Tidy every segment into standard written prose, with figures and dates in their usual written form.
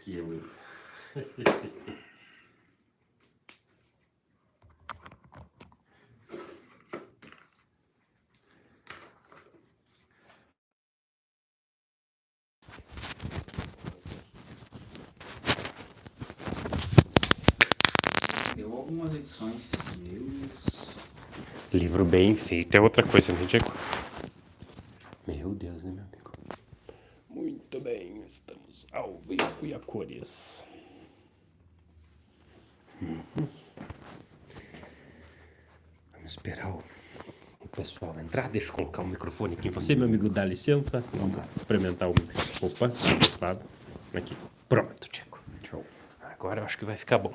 aquilo. Deu algumas edições meus. Livro bem feito é outra coisa, né, Diego? Meu Deus, né, meu amigo? Muito bem, estamos ao vivo e a cores. Vamos esperar o pessoal entrar. Deixa eu colocar o microfone aqui em você, meu amigo, dá licença. Vamos experimentar o microfone. Opa, desse lado. Aqui. Pronto, Diego. Show. Agora eu acho que vai ficar bom.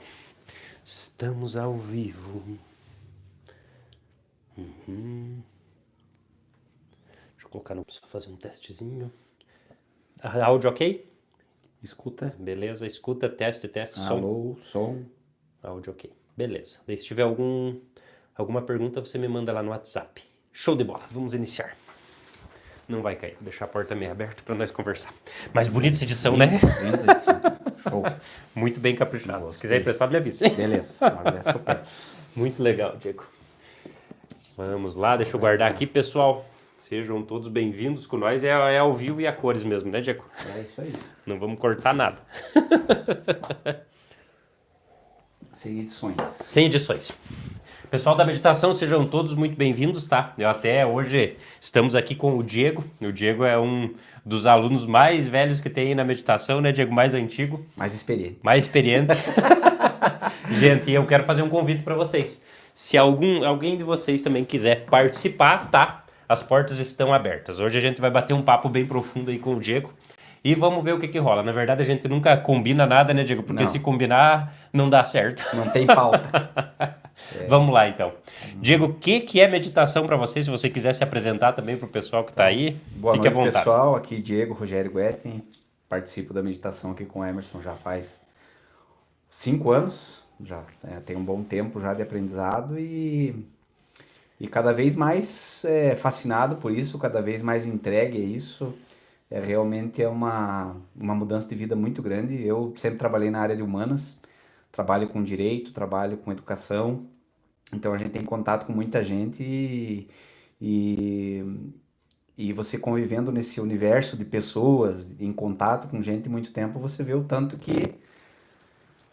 Estamos ao vivo. Deixa eu colocar no... Preciso fazer um testezinho. Áudio ok? Escuta. Beleza, escuta, teste, som. Alô, som. Áudio ok. Beleza. Daí se tiver alguma pergunta, você me manda lá no WhatsApp. Show de bola, vamos iniciar. Não vai cair, vou deixar a porta meio aberta para nós conversar. Mas bonita essa edição, né? Linda edição. Show. Muito bem caprichado. Gostei. Se quiser emprestar, me avisa. Beleza, agradece o pé. Muito legal, Diego. Vamos lá, deixa eu guardar aqui, pessoal. Sejam todos bem-vindos com nós. É ao vivo e a cores mesmo, né, Diego? É isso aí. Não vamos cortar nada. 100 edições. 100 edições. Pessoal da meditação, sejam todos muito bem-vindos, tá? Eu até hoje estamos aqui com o Diego. O Diego é um dos alunos mais velhos que tem aí na meditação, né, Diego? Mais antigo. Mais experiente. Mais experiente. Gente, eu quero fazer um convite para vocês. Se alguém de vocês também quiser participar, tá? As portas estão abertas. Hoje a gente vai bater um papo bem profundo aí com o Diego. E vamos ver o que rola. Na verdade, a gente nunca combina nada, né, Diego? Porque Não. se combinar, não dá certo. Não tem pauta. Vamos lá, então. Diego, o que é meditação para você? Se você quiser se apresentar também para o pessoal que está aí, Boa fique à noite, vontade. pessoal. Aqui Diego Rogério Guetin. Participo da meditação aqui com o Emerson já faz 5 anos. Já tem um bom tempo já de aprendizado e cada vez mais fascinado por isso, cada vez mais entregue a isso. Realmente é uma mudança de vida muito grande. Eu sempre trabalhei na área de humanas, trabalho com direito, trabalho com educação, então a gente tem contato com muita gente e você convivendo nesse universo de pessoas, em contato com gente muito tempo, você vê o tanto que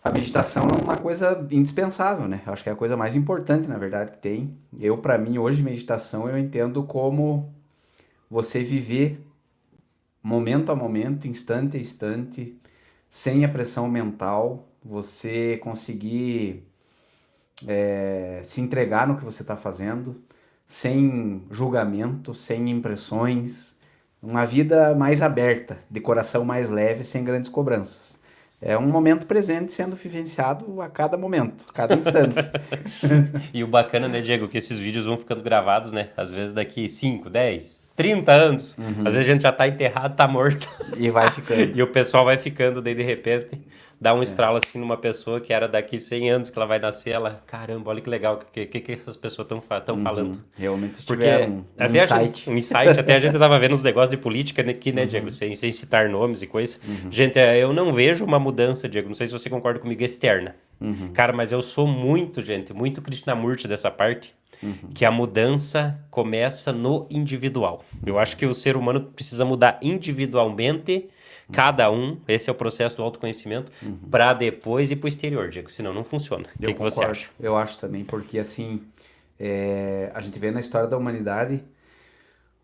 a meditação é uma coisa indispensável, né? Acho que é a coisa mais importante, na verdade, que tem. Para mim, hoje, meditação eu entendo como você viver momento a momento, instante a instante, sem a pressão mental, você conseguir se entregar no que você está fazendo, sem julgamento, sem impressões, uma vida mais aberta, de coração mais leve, sem grandes cobranças. É um momento presente sendo vivenciado a cada momento, a cada instante. E o bacana, né, Diego, que esses vídeos vão ficando gravados, né? Às vezes daqui 5, 10, 30 anos. Às vezes a gente já tá enterrado, tá morto. E vai ficando. E o pessoal vai ficando, daí de repente dá um estralo assim numa pessoa que era daqui 100 anos que ela vai nascer, ela, caramba, olha que legal, que essas pessoas estão falando. Realmente Porque tiveram um até insight. Um insight, até a gente tava vendo uns negócios de política aqui, né, Diego, sem citar nomes e coisa. Gente, eu não vejo uma mudança, Diego, não sei se você concorda comigo, externa. Cara, mas eu sou muito Krishnamurti dessa parte, que a mudança começa no individual. Eu acho que o ser humano precisa mudar individualmente, cada um, esse é o processo do autoconhecimento, para depois ir para o exterior, Diego, senão não funciona. O que você acha? Eu acho também, porque assim, a gente vê na história da humanidade,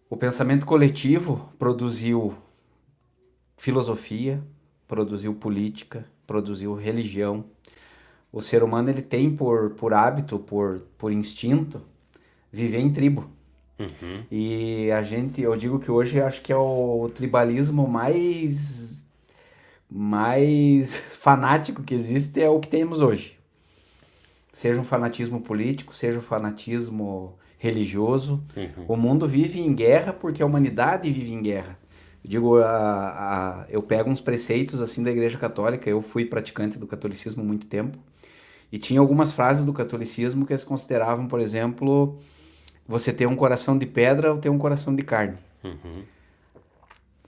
o pensamento coletivo produziu filosofia, produziu política, produziu religião. O ser humano ele tem por hábito, por instinto, viver em tribo. E eu digo que hoje acho que é o tribalismo mais fanático que existe, é o que temos hoje. Seja um fanatismo político, seja um fanatismo religioso. O mundo vive em guerra porque a humanidade vive em guerra. Eu digo, eu pego uns preceitos assim da Igreja Católica, eu fui praticante do catolicismo há muito tempo, e tinha algumas frases do catolicismo que eles consideravam, por exemplo, você ter um coração de pedra ou ter um coração de carne.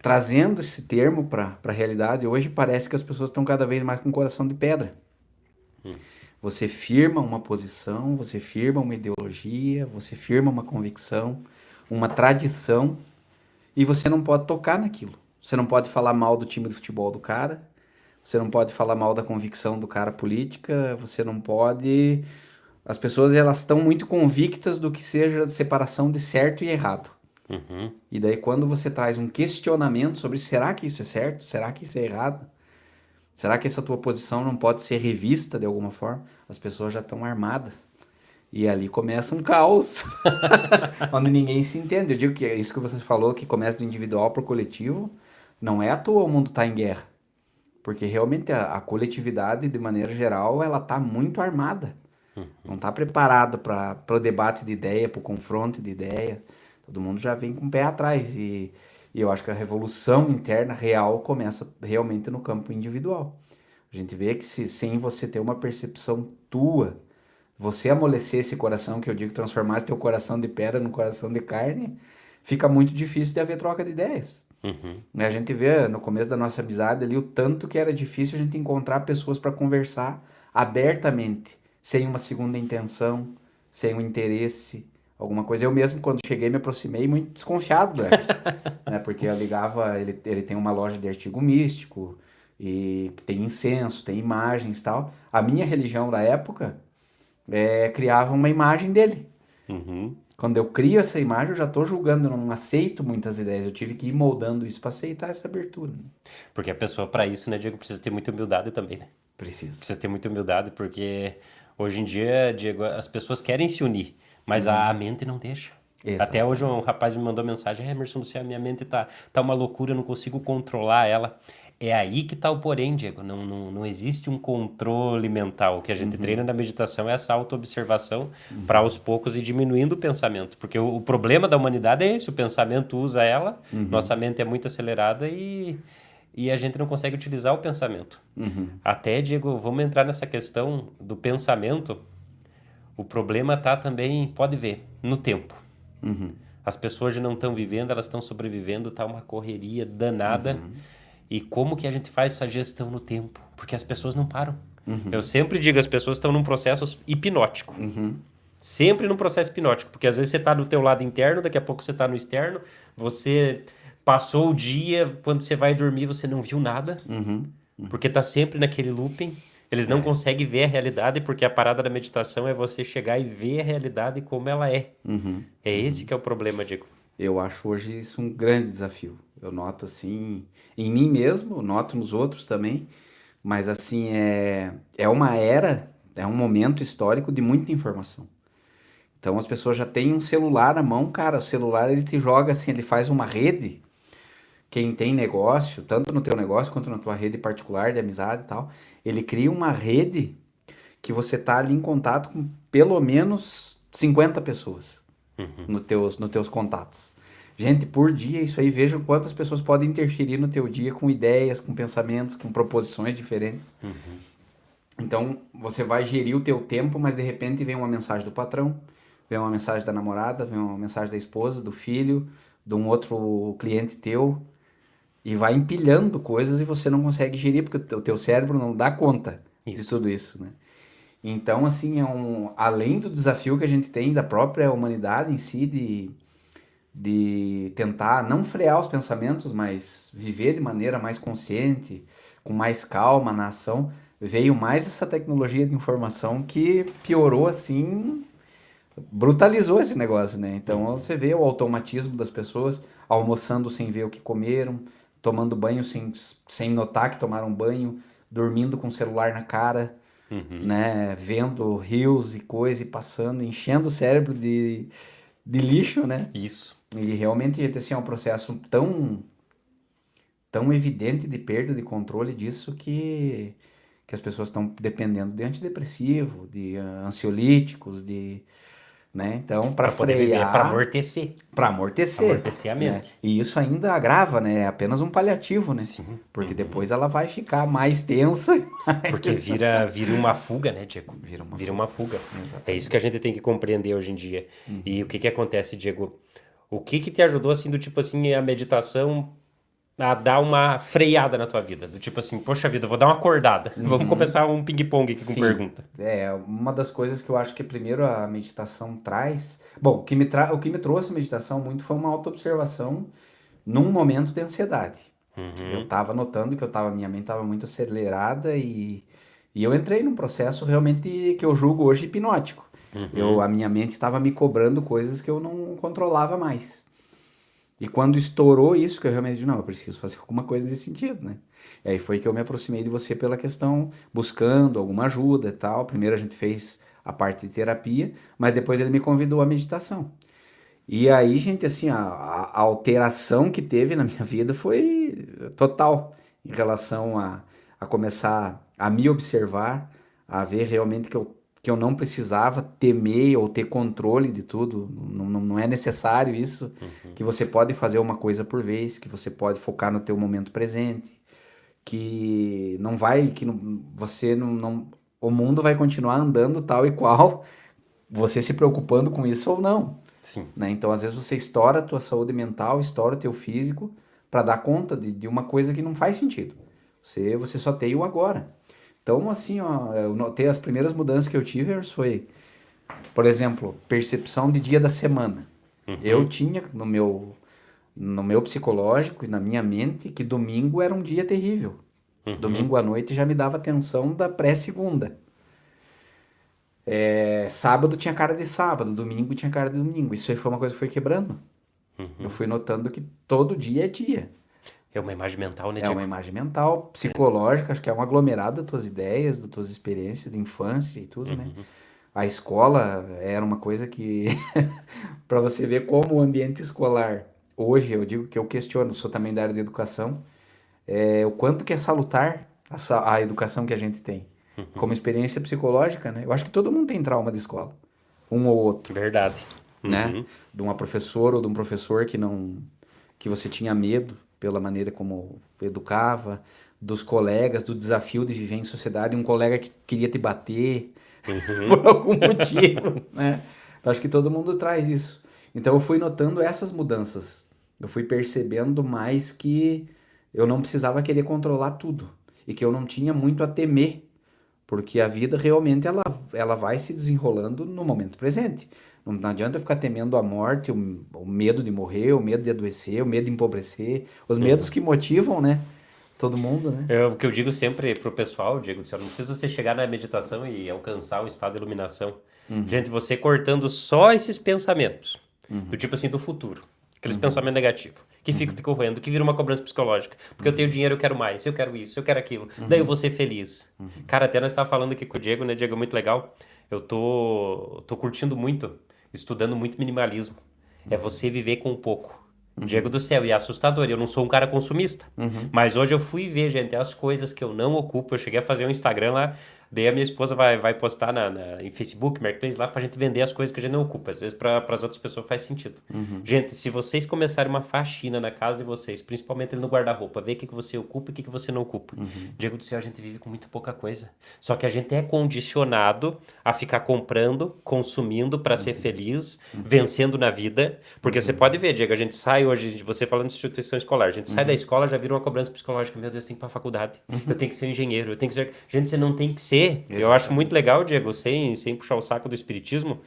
trazendo esse termo para a realidade, hoje parece que as pessoas estão cada vez mais com o coração de pedra. Você firma uma posição, você firma uma ideologia, você firma uma convicção, uma tradição, e você não pode tocar naquilo. Você não pode falar mal do time de futebol do cara, você não pode falar mal da convicção do cara política, você não pode... As pessoas, elas estão muito convictas do que seja a separação de certo e errado. E daí quando você traz um questionamento sobre será que isso é certo, será que isso é errado, será que essa tua posição não pode ser revista de alguma forma, as pessoas já estão armadas. E ali começa um caos, onde ninguém se entende. Eu digo que é isso que você falou, que começa do individual para o coletivo, não é à toa o mundo está em guerra. Porque realmente a coletividade, de maneira geral, ela está muito armada. Não está preparada para o debate de ideia, para o confronto de ideia. Todo mundo já vem com o pé atrás. E eu acho que a revolução interna real começa realmente no campo individual. A gente vê que sem você ter uma percepção tua, você amolecer esse coração, que eu digo, transformar esse teu coração de pedra num coração de carne, fica muito difícil de haver troca de ideias. A gente vê no começo da nossa amizade ali o tanto que era difícil a gente encontrar pessoas para conversar abertamente, sem uma segunda intenção, sem um interesse, alguma coisa. Eu mesmo, quando cheguei, me aproximei muito desconfiado do Emerson, né? Porque eu ligava, ele tem uma loja de artigo místico, e tem incenso, tem imagens e tal. A minha religião da época criava uma imagem dele. Quando eu crio essa imagem, eu já estou julgando, eu não aceito muitas ideias. Eu tive que ir moldando isso para aceitar essa abertura. Né? Porque a pessoa, para isso, né, Diego, precisa ter muita humildade também, né? Precisa ter muita humildade, porque hoje em dia, Diego, as pessoas querem se unir, mas a mente não deixa. Exatamente. Até hoje um rapaz me mandou mensagem: Emerson, minha mente tá uma loucura, eu não consigo controlar ela. É aí que tá o porém, Diego. Não existe um controle mental. O que a gente treina na meditação é essa autoobservação para aos poucos ir diminuindo o pensamento. Porque o problema da humanidade é esse: o pensamento usa ela, nossa mente é muito acelerada e a gente não consegue utilizar o pensamento. Até, Diego, vamos entrar nessa questão do pensamento. O problema tá também, pode ver, no tempo. As pessoas não estão vivendo, elas estão sobrevivendo, tá uma correria danada. E como que a gente faz essa gestão no tempo? Porque as pessoas não param. Eu sempre digo, as pessoas estão num processo hipnótico. Sempre num processo hipnótico. Porque às vezes você está no teu lado interno, daqui a pouco você está no externo. Você passou o dia, quando você vai dormir, você não viu nada. Porque está sempre naquele looping. Eles não conseguem ver a realidade, porque a parada da meditação é você chegar e ver a realidade como ela é. É esse que é o problema, Diego. Eu acho hoje isso um grande desafio. Eu noto assim, em mim mesmo, noto nos outros também, mas assim, é uma era, é um momento histórico de muita informação. Então as pessoas já têm um celular na mão, cara, o celular ele te joga assim, ele faz uma rede. Quem tem negócio, tanto no teu negócio quanto na tua rede particular de amizade e tal, ele cria uma rede que você tá ali em contato com pelo menos 50 pessoas nos teus contatos. Gente, por dia, isso aí, veja quantas pessoas podem interferir no teu dia com ideias, com pensamentos, com proposições diferentes. Então, você vai gerir o teu tempo, mas de repente vem uma mensagem do patrão, vem uma mensagem da namorada, vem uma mensagem da esposa, do filho, de um outro cliente teu, e vai empilhando coisas e você não consegue gerir, porque o teu cérebro não dá conta de tudo isso, né? Então, assim, além do desafio que a gente tem da própria humanidade em si, de tentar não frear os pensamentos, mas viver de maneira mais consciente, com mais calma na ação, veio mais essa tecnologia de informação que piorou, assim, brutalizou esse negócio, né? Então você vê o automatismo das pessoas almoçando sem ver o que comeram, tomando banho sem notar que tomaram banho, dormindo com o celular na cara, né? Vendo rios e coisa e passando, enchendo o cérebro de lixo, né? Isso. E realmente, assim, é um processo tão evidente de perda de controle disso que as pessoas estão dependendo de antidepressivo, de ansiolíticos, né? Então, para frear... Para amortecer. Para amortecer. Amortecer a mente. Né? E isso ainda agrava, né? É apenas um paliativo, né? Sim. Porque depois ela vai ficar mais tensa. Porque vira uma fuga, né, Diego? Vira uma fuga. Exatamente. É isso que a gente tem que compreender hoje em dia. E o que acontece, Diego? O que te ajudou, assim, do tipo assim, a meditação a dar uma freada na tua vida. Do tipo assim, poxa vida, eu vou dar uma acordada. Vamos começar um ping-pong aqui com pergunta. Uma das coisas que eu acho que primeiro a meditação traz... Bom, o que me trouxe a meditação muito foi uma autoobservação num momento de ansiedade. Eu estava notando que minha mente estava muito acelerada e eu entrei num processo realmente que eu julgo hoje hipnótico. A minha mente estava me cobrando coisas que eu não controlava mais. E quando estourou isso, que eu realmente disse, não, eu preciso fazer alguma coisa nesse sentido, né? E aí foi que eu me aproximei de você pela questão, buscando alguma ajuda e tal. Primeiro a gente fez a parte de terapia, mas depois ele me convidou à meditação. E aí, gente, assim, a alteração que teve na minha vida foi total em relação a começar a me observar, a ver realmente que eu não precisava temer ou ter controle de tudo. Não é necessário isso, que você pode fazer uma coisa por vez, que você pode focar no teu momento presente, que não vai, que não, você não, o mundo vai continuar andando tal e qual, você se preocupando com isso ou não. Sim. Né? Então, às vezes, você estoura a tua saúde mental, estoura o teu físico para dar conta de uma coisa que não faz sentido. Você só tem o agora. Então, assim, ó, eu notei as primeiras mudanças que eu tive foi, por exemplo, percepção de dia da semana. Eu tinha no meu psicológico e na minha mente que domingo era um dia terrível. Domingo à noite já me dava tensão da pré-segunda. Sábado tinha cara de sábado, domingo tinha cara de domingo. Isso aí foi uma coisa que foi quebrando. Eu fui notando que todo dia é dia. É uma imagem mental, né, É Diego? uma imagem mental, psicológica, acho que é um aglomerado das tuas ideias, das tuas experiências de infância e tudo, né? A escola era uma coisa que, para você ver como o ambiente escolar, hoje eu digo que eu questiono, sou também da área de educação, o quanto que é salutar a educação que a gente tem. Como experiência psicológica, né? Eu acho que todo mundo tem trauma de escola, um ou outro. Verdade. Né? De uma professora ou de um professor que você tinha medo pela maneira como educava, dos colegas, do desafio de viver em sociedade, um colega que queria te bater por algum motivo, né? Eu acho que todo mundo traz isso. Então eu fui notando essas mudanças. Eu fui percebendo mais que eu não precisava querer controlar tudo e que eu não tinha muito a temer, porque a vida realmente ela vai se desenrolando no momento presente. Não adianta eu ficar temendo a morte, o medo de morrer, o medo de adoecer, o medo de empobrecer, os medos que motivam, né? Todo mundo, né? É o que eu digo sempre pro pessoal, Diego, não precisa você chegar na meditação e alcançar um estado de iluminação. Gente, você cortando só esses pensamentos, do tipo assim, do futuro, aqueles pensamentos negativos, que ficam te correndo, que vira uma cobrança psicológica. Porque eu tenho dinheiro, eu quero mais, eu quero isso, eu quero aquilo, daí eu vou ser feliz. Cara, até nós estávamos falando aqui com o Diego, né, Diego, é muito legal. Eu tô curtindo muito, estudando muito minimalismo. É você viver com pouco. Diego do céu, e é assustador. Eu não sou um cara consumista. Mas hoje eu fui ver, gente, as coisas que eu não ocupo. Eu cheguei a fazer um Instagram lá, daí a minha esposa vai postar em Facebook, Marketplace, lá pra gente vender as coisas que a gente não ocupa. Às vezes para as outras pessoas faz sentido. Gente, se vocês começarem uma faxina na casa de vocês, principalmente no guarda-roupa, ver o que você ocupa e o que você não ocupa. Diego do céu, a gente vive com muito pouca coisa. Só que a gente é condicionado a ficar comprando, consumindo para ser feliz, vencendo na vida. Porque você pode ver, Diego, a gente sai hoje, de você falando de instituição escolar, a gente sai da escola, já vira uma cobrança psicológica. Meu Deus, eu tenho que ir pra faculdade. Eu tenho que ser um engenheiro, eu tenho que ser... Gente, você não tem que ser. Exatamente. Eu acho muito legal, Diego, sem puxar o saco do espiritismo.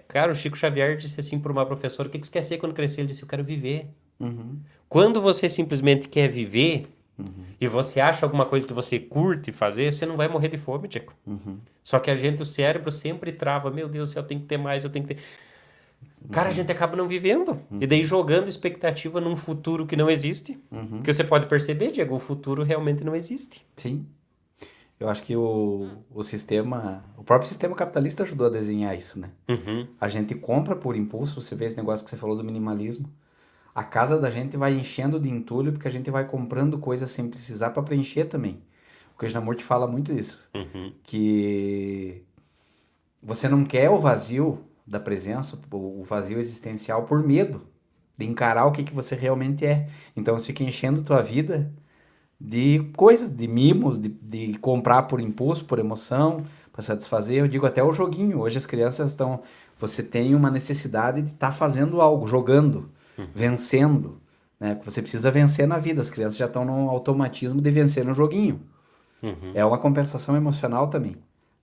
Cara, o Chico Xavier disse assim para uma professora, o que você quer ser quando crescer? Ele disse, eu quero viver. Quando você simplesmente quer viver e você acha alguma coisa que você curte fazer, você não vai morrer de fome, Diego. Só que o cérebro sempre trava, meu Deus, eu tenho que ter mais, eu tenho que ter... Cara, a gente acaba não vivendo. E daí jogando expectativa num futuro que não existe. Porque você pode perceber, Diego, o futuro realmente não existe. Sim. Eu acho que o próprio sistema capitalista ajudou a desenhar isso, né? A gente compra por impulso, você vê esse negócio que você falou do minimalismo. A casa da gente vai enchendo de entulho porque a gente vai comprando coisas sem precisar para preencher também. O Krishnamurti fala muito isso. Que você não quer o vazio da presença, o vazio existencial por medo de encarar o que você realmente é. Então você fica enchendo tua vida de coisas, de mimos, de comprar por impulso, por emoção, para satisfazer. Eu digo até o joguinho. Hoje as crianças estão... Você tem uma necessidade de estar fazendo algo, jogando, vencendo. né? Você precisa vencer na vida. As crianças já estão no automatismo de vencer no joguinho. É uma compensação emocional também.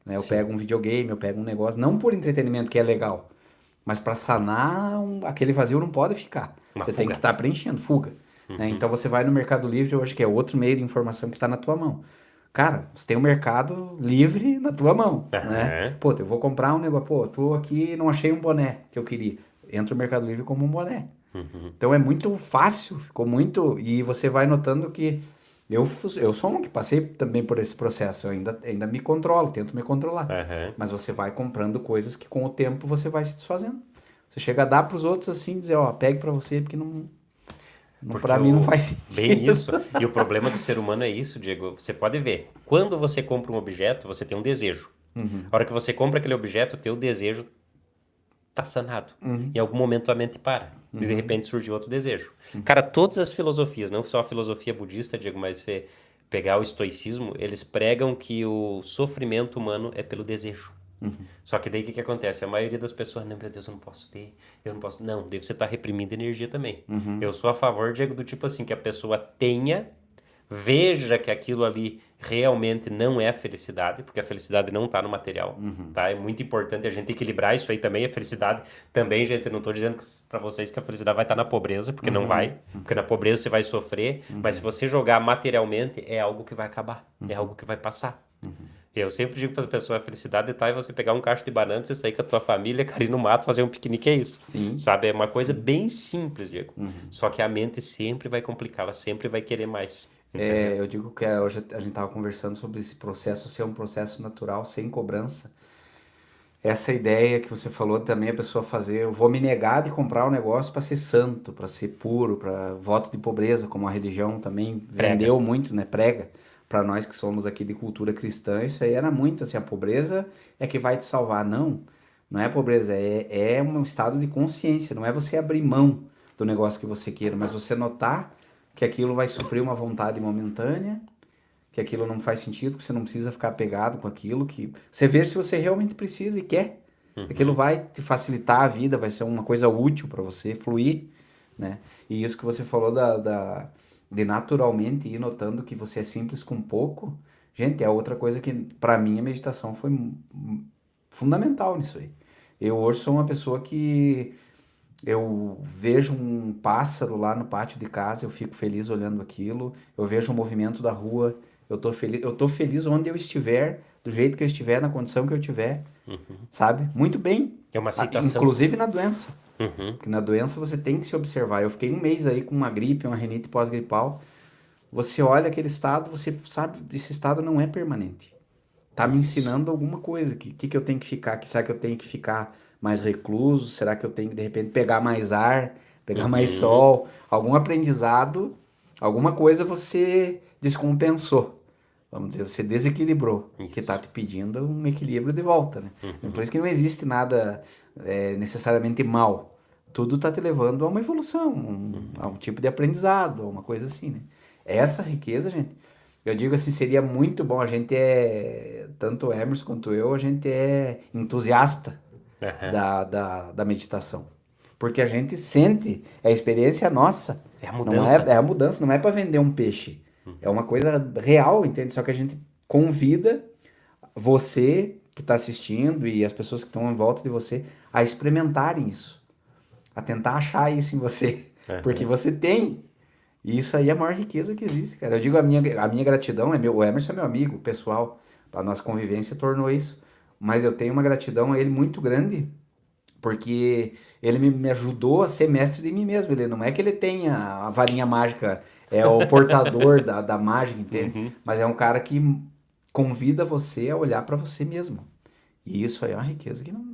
Né? Eu Sim. pego um videogame, eu pego um negócio, não por entretenimento que é legal, mas para sanar aquele vazio não pode ficar. Uma Você tem fuga. que estar preenchendo, fuga. Né? Então você vai no Mercado Livre hoje, que é outro meio de informação que está na tua mão. Cara, você tem o mercado livre na tua mão, né? Aham. Pô, eu vou comprar um negócio, pô, eu tô aqui e não achei um boné que eu queria. Entra o Mercado Livre como um boné. Então é muito fácil, ficou muito... E você vai notando que eu sou um que passei também por esse processo, eu ainda me controlo, tento me controlar. Aham. Mas você vai comprando coisas que com o tempo você vai se desfazendo. Você chega a dar para os outros assim, dizer, ó, pegue para você, porque não Porque para mim não faz sentido. bem isso. E o problema do ser humano é isso, Diego. Você pode ver. Quando você compra um objeto, você tem um desejo. A hora que você compra aquele objeto, o teu desejo tá sanado. Em algum momento a mente para. E de repente surge outro desejo. Cara, todas as filosofias, não só a filosofia budista, Diego, mas você pegar o estoicismo, eles pregam que o sofrimento humano é pelo desejo. Só que daí o que acontece? A maioria das pessoas, não, meu Deus, eu não posso ter, eu não posso... Não, daí você tá reprimindo energia também. Eu sou a favor, Diego, do tipo assim, que a pessoa tenha, veja que aquilo ali realmente não é felicidade, porque a felicidade não tá no material, tá? É muito importante a gente equilibrar isso aí também, a felicidade também, gente, eu não tô dizendo pra vocês que a felicidade vai estar na pobreza, porque não vai, porque na pobreza você vai sofrer, mas se você jogar materialmente, é algo que vai acabar, é algo que vai passar. Eu sempre digo para as pessoas, a felicidade tá em você pegar um cacho de banana, você sair com a tua família, cara, ir no mato, fazer um piquenique, é isso. Sim. Sabe? É uma coisa bem simples, Diego. Só que a mente sempre vai complicar, ela sempre vai querer mais. Eu digo que hoje a gente tava conversando sobre esse processo ser um processo natural, sem cobrança. Essa ideia que você falou também, a pessoa fazer, eu vou me negar de comprar um negócio para ser santo, para ser puro, para voto de pobreza, como a religião também Prega. vendeu muito, né? Prega. Para nós que somos aqui de cultura cristã, isso aí era muito assim, a pobreza é que vai te salvar. Não, não é a pobreza, é um estado de consciência, não é você abrir mão do negócio que você queira, mas você notar que aquilo vai suprir uma vontade momentânea, que aquilo não faz sentido, que você não precisa ficar apegado com aquilo, que você vê se você realmente precisa e quer. Aquilo vai te facilitar a vida, vai ser uma coisa útil para você fluir, né? E isso que você falou de naturalmente ir notando que você é simples com pouco, gente, é outra coisa que para mim a meditação foi fundamental nisso aí. Eu hoje sou uma pessoa que eu vejo um pássaro lá no pátio de casa, eu fico feliz olhando aquilo. Eu vejo o movimento da rua, eu tô feliz onde eu estiver, do jeito que eu estiver, na condição que eu tiver, sabe? Muito bem. É uma aceitação. Inclusive na doença. Porque na doença você tem que se observar. Eu fiquei um mês aí com uma gripe, uma rinite pós-gripal. Você olha aquele estado, você sabe, esse estado não é permanente. Tá me ensinando alguma coisa. Que eu tenho que ficar? Será que eu tenho que ficar mais recluso? Será que eu tenho que, de repente, pegar mais ar, pegar mais sol? Algum aprendizado, alguma coisa você descompensou. Vamos dizer, você desequilibrou. Que está te pedindo um equilíbrio de volta, né? Por isso que não existe nada necessariamente mal. Tudo está te levando a uma evolução, a um tipo de aprendizado, a uma coisa assim, né? Essa riqueza, gente, eu digo assim, seria muito bom, tanto o Emerson quanto eu, a gente é entusiasta da meditação. Porque a gente sente, é a experiência nossa. É a mudança. É a mudança, não é para vender um peixe. É uma coisa real, entende? Só que a gente convida você que está assistindo e as pessoas que estão em volta de você a experimentarem isso. A tentar achar isso em você. Porque você tem. E isso aí é a maior riqueza que existe, cara. Eu digo a minha gratidão, o Emerson é meu amigo pessoal, a nossa convivência tornou isso. Mas eu tenho uma gratidão a ele muito grande, porque ele me ajudou a ser mestre de mim mesmo. Ele não é que ele tenha a varinha mágica, é o portador da mágica, entende? Mas é um cara que convida você a olhar para você mesmo. E isso aí é uma riqueza que não...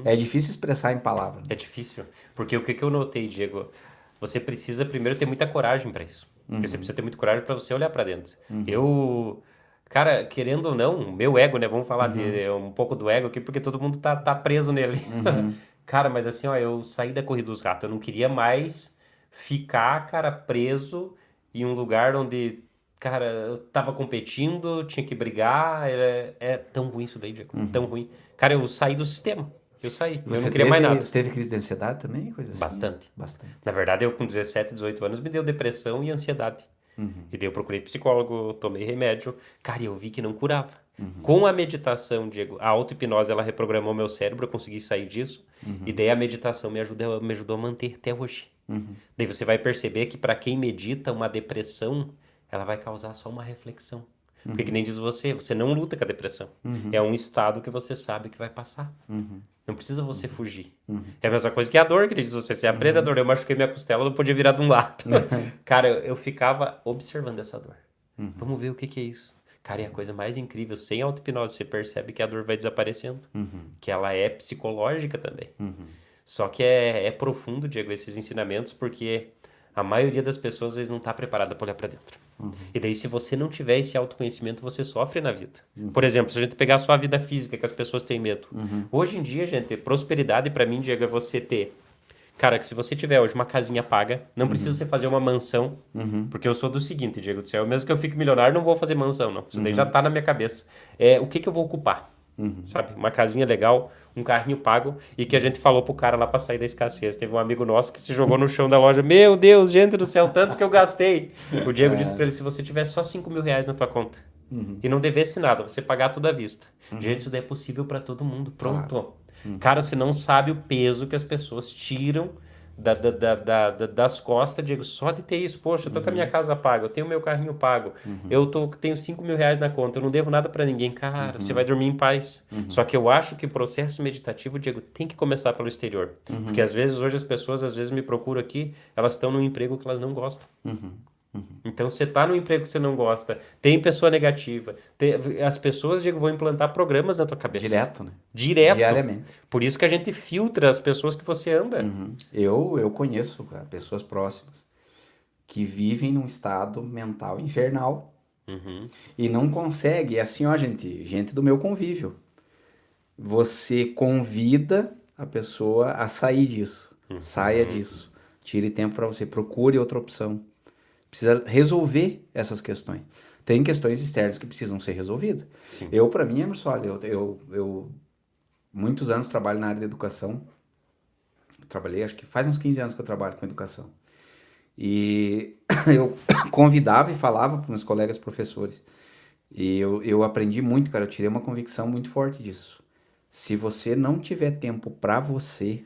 É difícil expressar em palavras. É difícil. Porque o que eu notei, Diego... Você precisa primeiro ter muita coragem para isso. Porque você precisa ter muita coragem para você olhar para dentro. Eu, cara, querendo ou não, meu ego, né? Vamos falar de um pouco do ego aqui, porque todo mundo tá preso nele. Cara, mas assim, ó, eu saí da corrida dos ratos. Eu não queria mais ficar, cara, preso em um lugar onde, cara, eu tava competindo, tinha que brigar. É tão ruim isso daí, Diego. Tão ruim. Cara, eu saí do sistema. Eu saí. Eu Você não queria mais nada. Você teve crise de ansiedade também? Coisa assim? Bastante. Bastante. Na verdade, eu com 17, 18 anos me deu depressão e ansiedade. E daí eu procurei psicólogo, tomei remédio. Cara, e eu vi que não curava. Com a meditação, Diego, a auto-hipnose, ela reprogramou meu cérebro, eu consegui sair disso. E daí a meditação me ajudou a manter até hoje. Daí você vai perceber que para quem medita, uma depressão, ela vai causar só uma reflexão. Porque que nem diz você não luta com a depressão. É um estado que você sabe que vai passar. Não precisa você fugir. É a mesma coisa que a dor, que diz você é a dor. Eu machuquei minha costela, não podia virar de um lado. Cara, eu ficava observando essa dor. Vamos ver o que é isso. Cara, é a coisa mais incrível. Sem auto-hipnose, você percebe que a dor vai desaparecendo. Que ela é psicológica também. Só que é profundo, Diego, esses ensinamentos, porque a maioria das pessoas, às vezes, não está preparada para olhar para dentro. E daí, se você não tiver esse autoconhecimento, você sofre na vida. Por exemplo, se a gente pegar só a vida física, que as pessoas têm medo. Hoje em dia, gente, prosperidade para mim, Diego, é você ter... Cara, que se você tiver hoje uma casinha paga, não precisa você fazer uma mansão, porque eu sou do seguinte, Diego do céu, mesmo que eu fique milionário, não vou fazer mansão, não. Isso daí já tá na minha cabeça. O que eu vou ocupar? Sabe? Uma casinha legal, um carrinho pago, e que a gente falou pro cara lá pra sair da escassez. Teve um amigo nosso que se jogou no chão da loja. Meu Deus, gente do céu, tanto que eu gastei. O Diego disse pra ele, se você tiver só 5 mil reais na tua conta, e não devesse nada, você pagar tudo à vista. Gente, isso daí é possível pra todo mundo. Pronto. Claro. Cara, você não sabe o peso que as pessoas tiram das costas, Diego, só de ter isso. Poxa, eu tô com a minha casa paga, eu tenho meu carrinho pago, tenho 5 mil reais na conta, eu não devo nada pra ninguém. Cara, você vai dormir em paz. Só que eu acho que o processo meditativo, Diego, tem que começar pelo exterior. Porque às vezes, hoje as pessoas, me procuram aqui, elas estão num emprego que elas não gostam. Então, você tá num emprego que você não gosta, tem pessoa negativa, as pessoas, Diego, vão implantar programas na tua cabeça. Direto, né? Direto. Diariamente. Por isso que a gente filtra as pessoas que você anda. Eu conheço, cara, pessoas próximas que vivem num estado mental infernal e não consegue. É assim, ó, gente do meu convívio. Você convida a pessoa a sair disso. Saia disso. Tire tempo para você. Procure outra opção. Precisa resolver essas questões. Tem questões externas que precisam ser resolvidas. Sim. Para mim, Emerson, olha, eu muitos anos trabalho na área de educação. Trabalhei, acho que faz uns 15 anos que eu trabalho com educação. E eu convidava e falava para meus colegas professores. E eu aprendi muito, cara. Eu tirei uma convicção muito forte disso. Se você não tiver tempo para você,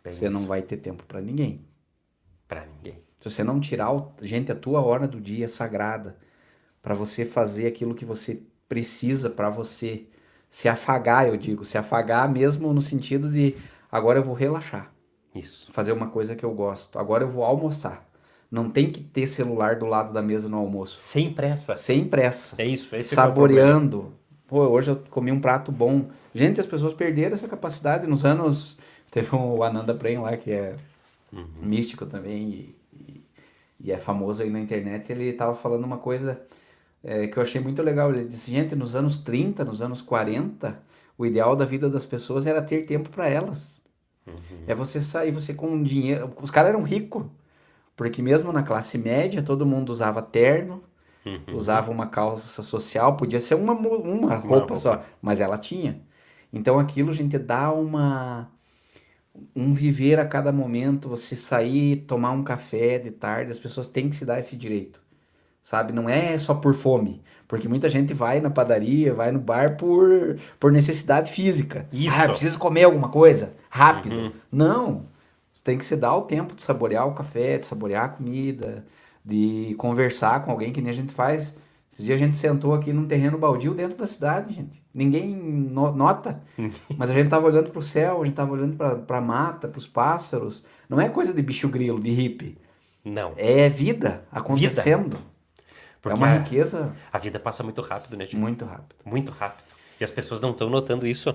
você não vai ter tempo para ninguém. Para ninguém. Se você não tirar, a tua hora do dia sagrada para você fazer aquilo que você precisa para você se afagar, eu digo. Se afagar mesmo no sentido de agora eu vou relaxar. Isso. Fazer uma coisa que eu gosto. Agora eu vou almoçar. Não tem que ter celular do lado da mesa no almoço. Sem pressa. Sem pressa. É isso. Esse saboreando. Pô, hoje eu comi um prato bom. Gente, as pessoas perderam essa capacidade nos anos... Teve o Ananda Prem lá, que é místico também e é famoso aí na internet. Ele tava falando uma coisa que eu achei muito legal. Ele disse, gente, nos anos 30, nos anos 40, o ideal da vida das pessoas era ter tempo para elas. É você sair, você com dinheiro... Os caras eram ricos, porque mesmo na classe média, todo mundo usava terno, usava uma calça social, podia ser uma roupa só, mas ela tinha. Então aquilo, gente, dá um viver a cada momento, você sair, tomar um café de tarde, as pessoas têm que se dar esse direito, sabe? Não é só por fome, porque muita gente vai na padaria, vai no bar por necessidade física. Isso. Ah, eu preciso comer alguma coisa rápido. Não, você tem que se dar o tempo de saborear o café, de saborear a comida, de conversar com alguém, que nem a gente faz. Esses dias a gente sentou aqui num terreno baldio dentro da cidade, gente. Ninguém nota, mas a gente tava olhando pro céu, a gente tava olhando pra mata, pros pássaros. Não é coisa de bicho grilo, de hippie. Não. É vida acontecendo. Porque é uma riqueza. A vida passa muito rápido, né, Chico? Muito rápido. Muito rápido. E as pessoas não estão notando isso.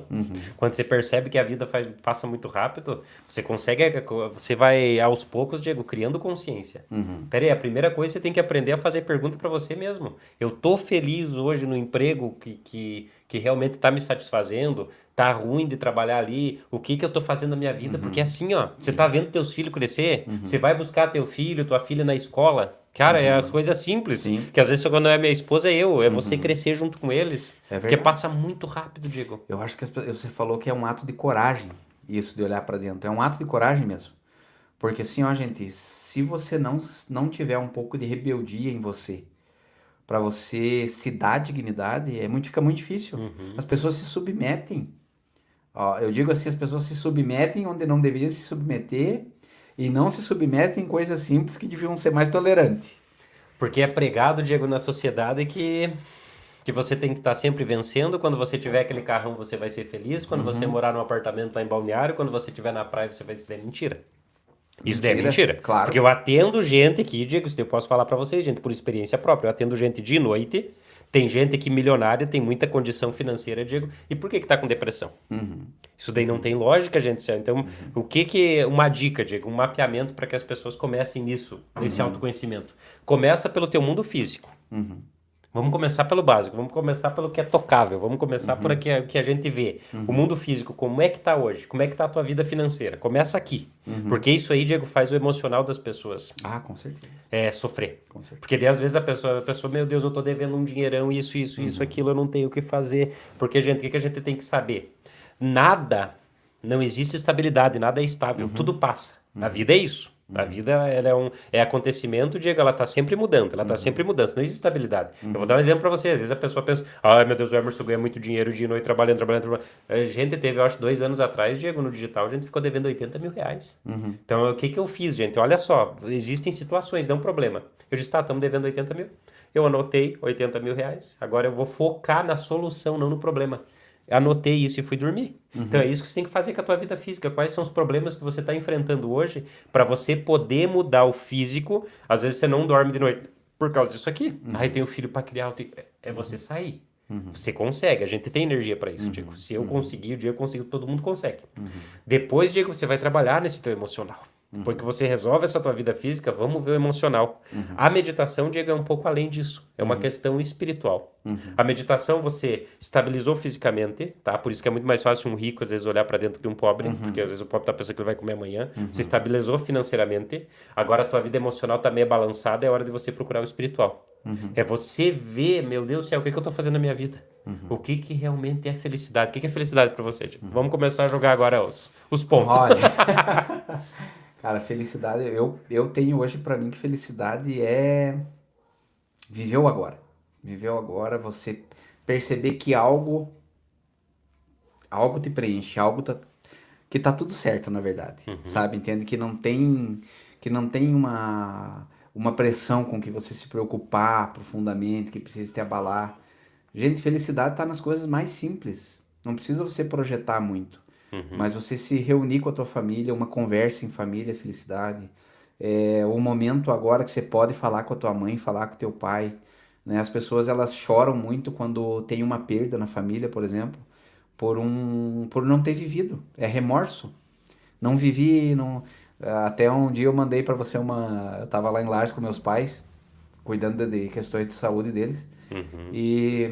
Quando você percebe que a vida passa muito rápido, você vai aos poucos, Diego, criando consciência. Pera aí, a primeira coisa você tem que aprender a fazer pergunta para você mesmo. Eu tô feliz hoje no emprego que que realmente tá me satisfazendo, tá ruim de trabalhar ali, o que eu tô fazendo na minha vida, porque assim, ó, você tá vendo teus filhos crescer, você vai buscar teu filho, tua filha na escola, cara, é uma coisa simples, Sim. que às vezes quando é minha esposa é você crescer junto com eles, É porque verdade. passa muito rápido, Diego. Eu acho que você falou que é um ato de coragem, isso de olhar pra dentro. É um ato de coragem mesmo. Porque assim, ó, gente, se você não tiver um pouco de rebeldia em você, pra você se dar dignidade, fica muito difícil. As pessoas se submetem. Ó, eu digo assim, as pessoas se submetem onde não deveriam se submeter e não se submetem em coisas simples que deviam ser mais tolerantes. Porque é pregado, Diego, na sociedade que você tem que estar sempre vencendo. Quando você tiver aquele carrão, você vai ser feliz. Quando você morar num apartamento lá em Balneário, quando você estiver na praia, você vai dizer mentira. Isso daí é mentira. Claro. Porque eu atendo gente aqui, Diego, isso daí eu posso falar pra vocês, gente, por experiência própria. Eu atendo gente de noite, tem gente que milionária, tem muita condição financeira, Diego. E por que tá com depressão? Isso daí não tem lógica, gente. Então, o que é uma dica, Diego? Um mapeamento para que as pessoas comecem nisso, nesse autoconhecimento. Começa pelo teu mundo físico. Vamos começar pelo básico, vamos começar pelo que é tocável, vamos começar por aqui, o que a gente vê. O mundo físico, como é que tá hoje? Como é que tá a tua vida financeira? Começa aqui. Porque isso aí, Diego, faz o emocional das pessoas Ah, com certeza. sofrer. Com certeza. Porque daí, às vezes, a pessoa, meu Deus, eu tô devendo um dinheirão, isso, aquilo, eu não tenho o que fazer. Porque, gente, o que a gente tem que saber? Nada, não existe estabilidade, nada é estável, tudo passa. A vida é isso. A vida ela é acontecimento, Diego, ela tá sempre mudando, não existe estabilidade. Eu vou dar um exemplo pra você, às vezes a pessoa pensa, ai meu Deus, o Emerson ganha muito dinheiro de noite trabalhando. A gente teve, eu acho, 2 anos atrás, Diego, no digital, a gente ficou devendo 80 mil reais. Então, o que eu fiz, gente? Olha só, existem situações, não é um problema. Eu disse, tá, estamos devendo 80 mil. Eu anotei 80 mil reais, agora eu vou focar na solução, não no problema. Anotei isso e fui dormir. Então é isso que você tem que fazer com a tua vida física. Quais são os problemas que você está enfrentando hoje para você poder mudar o físico? Às vezes você não dorme de noite por causa disso aqui. Aí tem o filho para criar. É você sair. Você consegue. A gente tem energia para isso, Diego. Se eu conseguir, o Diego conseguiu, todo mundo consegue. Depois, Diego, você vai trabalhar nesse teu emocional. Depois que você resolve essa tua vida física, vamos ver o emocional. A meditação, Diego, é um pouco além disso. É uma questão espiritual. A meditação, você estabilizou fisicamente, tá? Por isso que é muito mais fácil um rico, às vezes, olhar para dentro que um pobre, porque às vezes o pobre tá pensando que ele vai comer amanhã. Você estabilizou financeiramente, agora a tua vida emocional tá meio balançada, é hora de você procurar o espiritual. É você ver, meu Deus do céu, o que eu tô fazendo na minha vida? O que realmente é felicidade? O que é felicidade para você, Diego? Vamos começar a jogar agora os pontos. Olha, cara, felicidade, eu tenho hoje pra mim que felicidade é viver o agora. Viver o agora, você perceber que algo te preenche, que tá tudo certo, na verdade, sabe? Entende que não tem uma pressão com que você se preocupar profundamente, que precisa te abalar. Gente, felicidade tá nas coisas mais simples. Não precisa você projetar muito. Mas você se reunir com a tua família, uma conversa em família, é felicidade. É o momento agora que você pode falar com a tua mãe, falar com o teu pai, né? As pessoas, elas choram muito quando tem uma perda na família, por exemplo, por não ter vivido. É remorso. Não vivi, não... Até um dia eu mandei pra você eu tava lá em Lages com meus pais, cuidando de questões de saúde deles, e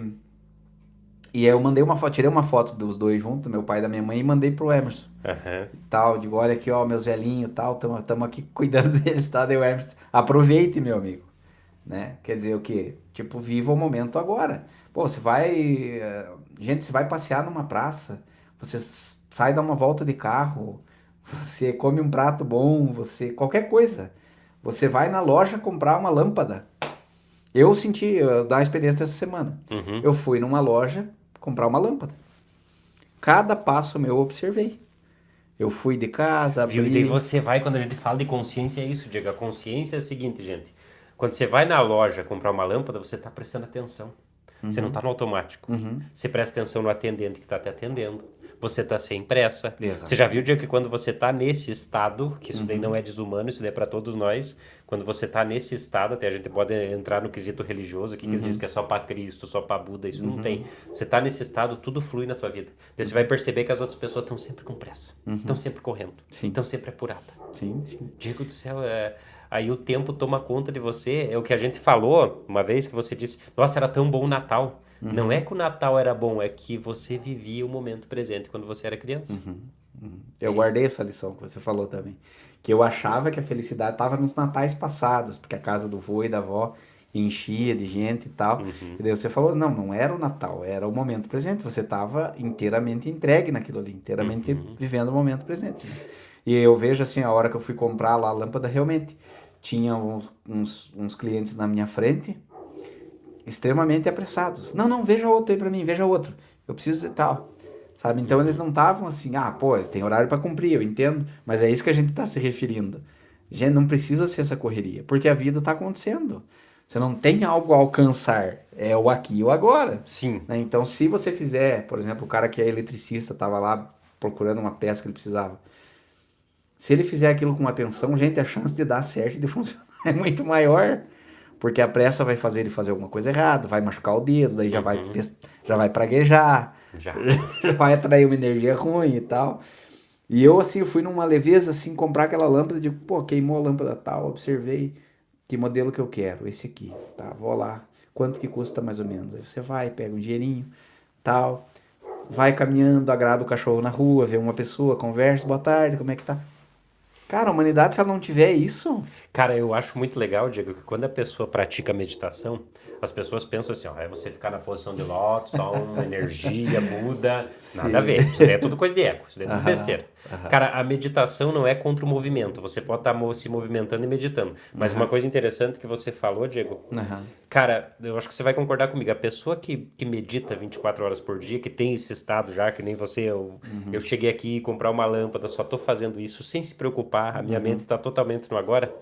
aí eu mandei uma foto, tirei uma foto dos dois juntos, meu pai e da minha mãe, e mandei pro Emerson. E tal, digo, olha aqui, ó, meus velhinhos e tal, tamo aqui cuidando deles, tá? Daí o Emerson, aproveite, meu amigo. Né? Quer dizer, o quê? Tipo, viva o momento agora. Pô, você vai passear numa praça, você sai dar uma volta de carro, você come um prato bom, qualquer coisa. Você vai na loja comprar uma lâmpada. Eu dar uma experiência dessa semana. Eu fui numa loja comprar uma lâmpada. Cada passo meu eu observei. Eu fui de casa, Viu? E daí você vai, quando a gente fala de consciência, é isso, Diego. A consciência é o seguinte, gente. Quando você vai na loja comprar uma lâmpada, você está prestando atenção. Você não está no automático. Você presta atenção no atendente que está te atendendo. Você está sem pressa. Exato. Você já viu, Diego, que quando você está nesse estado, que isso daí não é desumano, isso daí é para todos nós, quando você está nesse estado, até a gente pode entrar no quesito religioso aqui, que eles dizem que é só para Cristo, só para Buda, isso não tem. Você está nesse estado, tudo flui na tua vida. Daí você vai perceber que as outras pessoas estão sempre com pressa, estão sempre correndo, estão sempre apuradas. Sim, sim. Diego do céu, aí o tempo toma conta de você. É o que a gente falou uma vez, que você disse, nossa, era tão bom o Natal. Não é que o Natal era bom, é que você vivia o momento presente quando você era criança. Eu guardei essa lição que você falou também. Que eu achava que a felicidade estava nos natais passados, porque a casa do vô e da avó enchia de gente e tal. E daí você falou, não, não era o Natal, era o momento presente. Você estava inteiramente entregue naquilo ali, inteiramente vivendo o momento presente. E eu vejo assim, a hora que eu fui comprar lá a lâmpada, realmente tinha uns clientes na minha frente, extremamente apressados. Não, não, veja outro aí pra mim, veja outro. Eu preciso de tal. Sabe? Então eles não estavam assim, pô, eles têm horário para cumprir, eu entendo, mas é isso que a gente está se referindo. Gente, não precisa ser essa correria, porque a vida está acontecendo. Você não tem algo a alcançar, é o aqui e o agora. Sim. Né? Então, se você fizer, por exemplo, o cara que é eletricista estava lá procurando uma peça que ele precisava. Se ele fizer aquilo com atenção, gente, a chance de dar certo e de funcionar é muito maior. Porque a pressa vai fazer ele fazer alguma coisa errada, vai machucar o dedo, daí já vai praguejar, Já. vai atrair uma energia ruim e tal. E eu, assim, fui numa leveza, assim, comprar aquela lâmpada, digo, pô, queimou a lâmpada tal, observei que modelo que eu quero, esse aqui, tá, vou lá, quanto que custa mais ou menos? Aí você vai, pega um dinheirinho, tal, vai caminhando, agrada o cachorro na rua, vê uma pessoa, conversa, boa tarde, como é que tá? Cara, a humanidade, se ela não tiver isso... Cara, eu acho muito legal, Diego, que quando a pessoa pratica meditação, as pessoas pensam assim, ó, é você ficar na posição de lótus, toma energia, muda, nada a ver. Isso daí é tudo coisa de ego, isso daí é tudo besteira. Cara, a meditação não é contra o movimento, você pode estar se movimentando e meditando. Mas uma coisa interessante que você falou, Diego, cara, eu acho que você vai concordar comigo, a pessoa que medita 24 horas por dia, que tem esse estado já, que nem você, eu cheguei aqui comprar uma lâmpada, só tô fazendo isso sem se preocupar, a minha mente está totalmente no agora.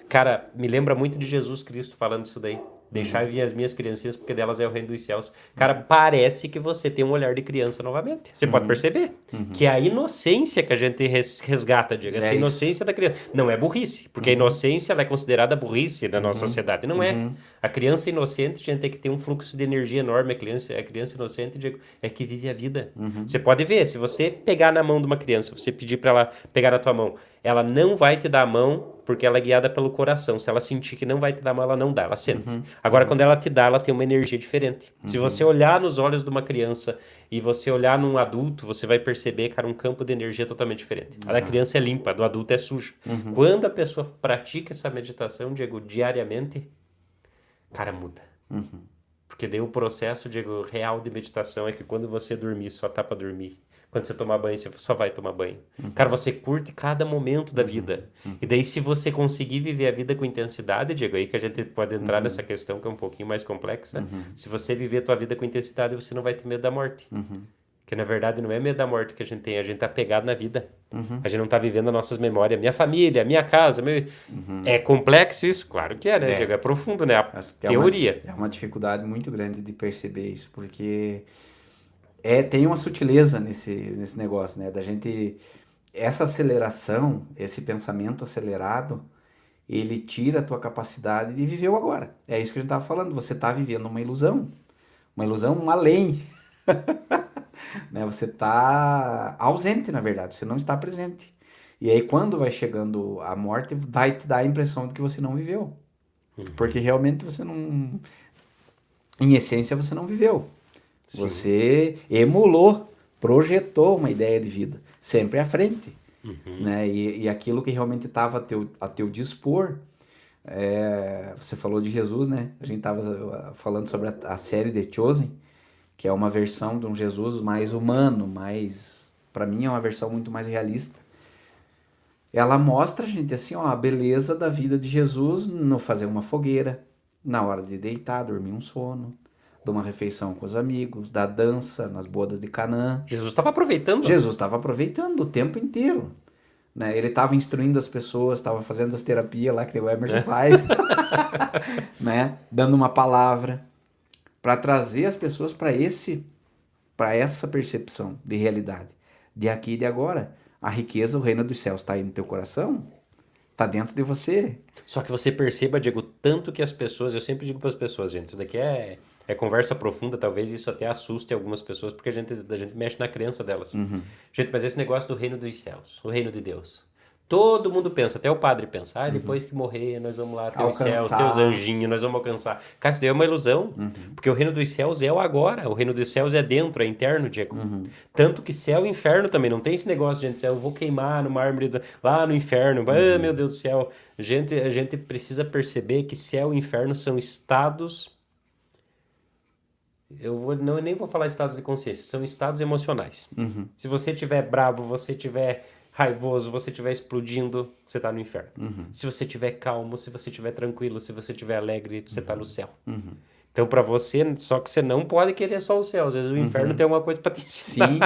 Cara, me lembra muito de Jesus Cristo falando isso daí. Deixai vir as minhas criancinhas, porque delas é o reino dos céus. Cara, parece que você tem um olhar de criança novamente. Você pode perceber que é a inocência que a gente resgata, Diego. Essa inocência da criança. Não é burrice, porque a inocência ela é considerada burrice na nossa sociedade. Não é. A criança inocente, a gente tem que ter um fluxo de energia enorme. A criança inocente, Diego, é que vive a vida. Você pode ver, se você pegar na mão de uma criança, você pedir para ela pegar na tua mão, ela não vai te dar a mão porque ela é guiada pelo coração. Se ela sentir que não vai te dar a mão, ela não dá, ela sente. Agora, quando ela te dá, ela tem uma energia diferente. Se você olhar nos olhos de uma criança e você olhar num adulto, você vai perceber, cara, um campo de energia totalmente diferente. A da criança é limpa, a do adulto é suja. Quando a pessoa pratica essa meditação, Diego, diariamente, cara, muda. Porque daí o processo, Diego, real de meditação é que quando você dormir, só tá pra dormir. Quando você tomar banho, você só vai tomar banho. Cara, você curte cada momento da vida. E daí, se você conseguir viver a vida com intensidade, Diego, aí que a gente pode entrar nessa questão que é um pouquinho mais complexa. Se você viver a tua vida com intensidade, você não vai ter medo da morte. Porque, na verdade, não é medo da morte que a gente tem. A gente tá apegado na vida. A gente não tá vivendo as nossas memórias. Minha família, minha casa. É complexo isso? Claro que é, né, Diego? É profundo, né? A teoria. É uma dificuldade muito grande de perceber isso, porque... tem uma sutileza nesse negócio, né? Da gente... Essa aceleração, esse pensamento acelerado, ele tira a tua capacidade de viver o agora. É isso que a gente estava falando. Você está vivendo uma ilusão. Uma ilusão além. Né? Você está ausente, na verdade. Você não está presente. E aí, quando vai chegando a morte, vai te dar a impressão de que você não viveu. Porque realmente você não... Em essência, você não viveu. Sim. Você emulou, projetou uma ideia de vida, sempre à frente. Né? E aquilo que realmente estava a teu dispor, você falou de Jesus, né? A gente estava falando sobre a série The Chosen, que é uma versão de um Jesus mais humano, para mim é uma versão muito mais realista. Ela mostra, gente, assim, ó, a beleza da vida de Jesus no fazer uma fogueira, na hora de deitar, dormir um sono, de uma refeição com os amigos, da dança nas bodas de Canaã. Jesus estava aproveitando. Jesus estava aproveitando o tempo inteiro. Né? Ele estava instruindo as pessoas, estava fazendo as terapias lá que o Emerson faz, né? Dando uma palavra para trazer as pessoas para essa percepção de realidade, de aqui e de agora. A riqueza, o reino dos céus está aí no teu coração, está dentro de você. Só que você perceba, Diego, tanto que as pessoas, eu sempre digo para as pessoas, gente, isso daqui é conversa profunda, talvez isso até assuste algumas pessoas, porque a gente mexe na crença delas. Gente, mas esse negócio do reino dos céus, o reino de Deus, Todo mundo pensa, até o padre pensa, depois que morrer, nós vamos lá ter o céu, ter os Alcançar. anjinhos, nós vamos alcançar. Cara, isso daí é uma ilusão, porque o reino dos céus é o agora, o reino dos céus é dentro, é interno, Diego. Tanto que céu e inferno também, não tem esse negócio, gente, eu vou queimar no mármore lá no inferno, meu Deus do céu. A gente precisa perceber que céu e inferno são estados, nem vou falar estados de consciência, são estados emocionais. Se você estiver bravo, você estiver raivoso, você estiver explodindo, você está no inferno. Se você estiver calmo, se você estiver tranquilo, se você estiver alegre, você está no céu. Então, para você, só que você não pode querer só o céu. Às vezes o inferno tem alguma coisa para te ensinar. Sim.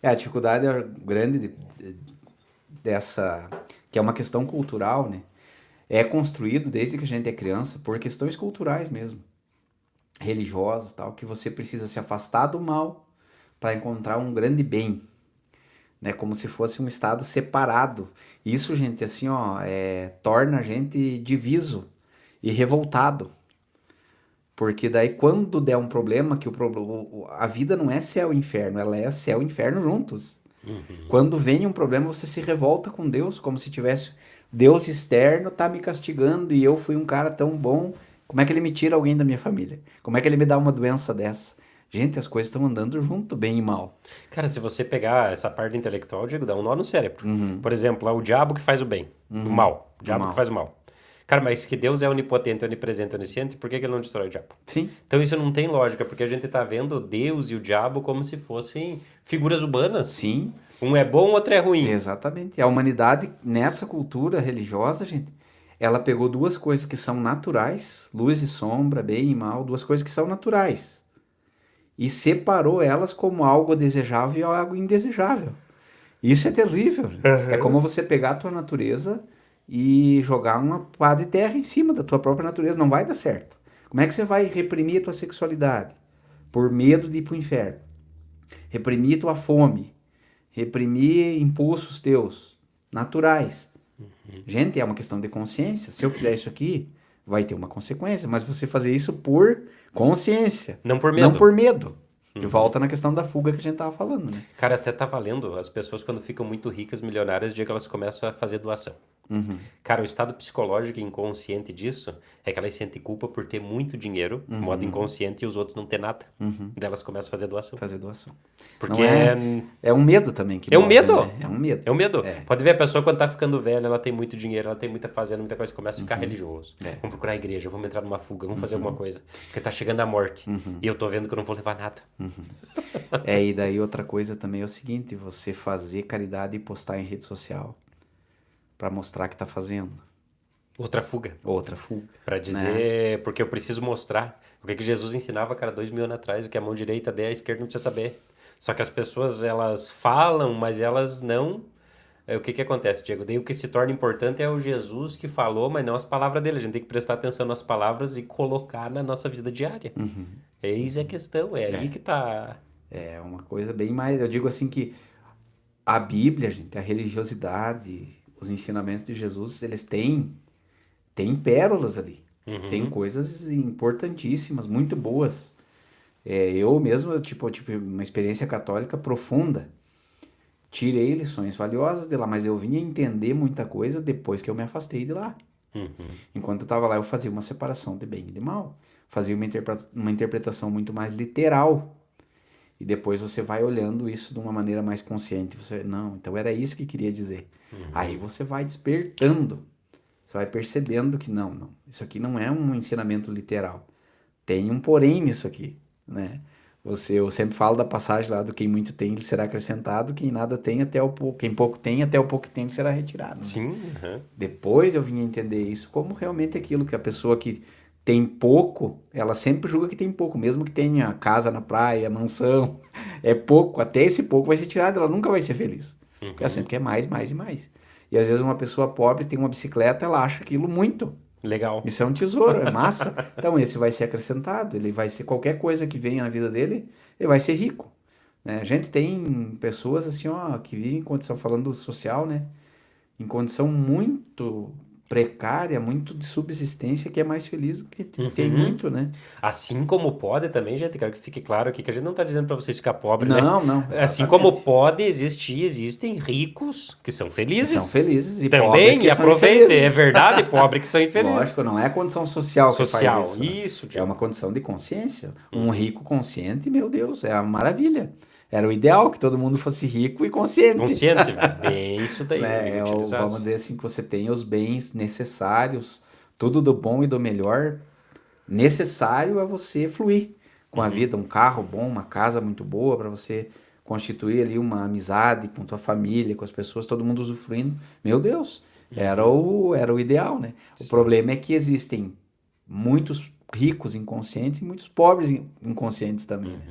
A dificuldade grande dessa, que é uma questão cultural, né? É construído desde que a gente é criança por questões culturais mesmo, religiosas, tal, que você precisa se afastar do mal para encontrar um grande bem, né? Como se fosse um estado separado. Isso, gente, assim, ó, torna a gente diviso e revoltado. Porque daí quando der um problema, a vida não é céu e inferno, ela é céu e inferno juntos. Quando vem um problema, você se revolta com Deus, como se tivesse Deus externo tá me castigando e eu fui um cara tão bom. Como é que ele me tira alguém da minha família? Como é que ele me dá uma doença dessa? Gente, as coisas estão andando junto, bem e mal. Cara, se você pegar essa parte intelectual, Diego, dá um nó no cérebro. Por exemplo, lá o diabo que faz o bem, o mal. O diabo que faz o mal. Cara, mas que Deus é onipotente, onipresente, onisciente, por que ele não destrói o diabo? Sim. Então isso não tem lógica, porque a gente tá vendo Deus e o diabo como se fossem figuras humanas. Sim. Um é bom, o outro é ruim. Exatamente. A humanidade, nessa cultura religiosa, gente, ela pegou duas coisas que são naturais, luz e sombra, bem e mal, duas coisas que são naturais, e separou elas como algo desejável e algo indesejável. Isso é terrível. É como você pegar a tua natureza e jogar uma pá de terra em cima da tua própria natureza. Não vai dar certo. Como é que você vai reprimir a tua sexualidade? Por medo de ir pro inferno. Reprimir tua fome. Reprimir impulsos teus, naturais. Gente, é uma questão de consciência. Se eu fizer isso aqui, vai ter uma consequência. Mas você fazer isso por consciência. Não por medo. Não por medo. De volta na questão da fuga que a gente tava falando, né? Cara, até tá valendo. As pessoas, quando ficam muito ricas, milionárias, dia que elas começam a fazer doação. Cara, o estado psicológico inconsciente disso é que elas sentem culpa por ter muito dinheiro, de modo inconsciente, e os outros não ter nada. Daí elas começam a fazer doação. Fazer doação. Porque Não é um medo também que É um move, medo. né? É um medo. É um medo. É. Pode ver, a pessoa quando tá ficando velha, ela tem muito dinheiro, ela tem muita fazenda, muita coisa, começa a ficar religioso. Vamos procurar a igreja, vamos entrar numa fuga, vamos fazer alguma coisa. Porque tá chegando a morte. E eu tô vendo que eu não vou levar nada. E daí outra coisa também é o seguinte, você fazer caridade e postar em rede social para mostrar que tá fazendo. Outra fuga. Outra fuga. Pra dizer, porque eu preciso mostrar. O que Jesus ensinava, cara, 2000 anos atrás, o que a mão direita der, a esquerda não precisa saber. Só que as pessoas, elas falam, mas elas não... O que acontece, Diego? Daí o que se torna importante é o Jesus que falou, mas não as palavras dele. A gente tem que prestar atenção nas palavras e colocar na nossa vida diária. Eis a questão, é aí que tá... É uma coisa bem mais... Eu digo assim que a Bíblia, gente, a religiosidade, os ensinamentos de Jesus, eles têm pérolas ali. Tem coisas importantíssimas, muito boas. Eu mesmo, tipo, uma experiência católica profunda. Tirei lições valiosas de lá, mas eu vinha entender muita coisa depois que eu me afastei de lá. Enquanto eu estava lá, eu fazia uma separação de bem e de mal. Fazia uma interpretação muito mais literal. E depois você vai olhando isso de uma maneira mais consciente. Você, não, então era isso que queria dizer. Aí você vai despertando. Você vai percebendo que não, isso aqui não é um ensinamento literal. Tem um porém nisso aqui, né? Eu sempre falo da passagem lá do quem muito tem, ele será acrescentado, quem nada tem, até o pouco, quem pouco tem, até o pouco que tem, ele será retirado. Né? Sim. Depois eu vim a entender isso como realmente aquilo que a pessoa que tem pouco, ela sempre julga que tem pouco, mesmo que tenha casa na praia, mansão, é pouco, até esse pouco vai ser tirado, ela nunca vai ser feliz. Porque ela sempre quer mais, mais e mais. E às vezes uma pessoa pobre tem uma bicicleta, ela acha aquilo muito. Legal. Isso é um tesouro, é massa. Então esse vai ser acrescentado, ele vai ser qualquer coisa que venha na vida dele, ele vai ser rico. Né? A gente tem pessoas assim, ó, que vivem em condição, falando social, né? Em condição muito precária, muito de subsistência, que é mais feliz do que tem muito, né? Assim como pode também, gente, quero que fique claro aqui que a gente não tá dizendo para vocês ficar pobre, né? Não, Assim exatamente. como pode existem ricos que são Que felizes. são felizes e Também, pobres que e são aproveitem, é infelizes. verdade, pobre que são infelizes. Lógico, não é a condição social que Social, faz isso, né? isso, É Diego. uma condição de consciência. Um rico consciente, meu Deus, é a maravilha. Era o ideal que todo mundo fosse rico e consciente. Consciente, bem isso daí, Né? amigo, Vamos dizer assim, que você tenha os bens necessários, tudo do bom e do melhor necessário a você fluir com a vida. Um carro bom, uma casa muito boa para você constituir ali uma amizade com tua família, com as pessoas, todo mundo usufruindo. Meu Deus, era o ideal, né? O problema é que existem muitos ricos inconscientes e muitos pobres inconscientes também, né?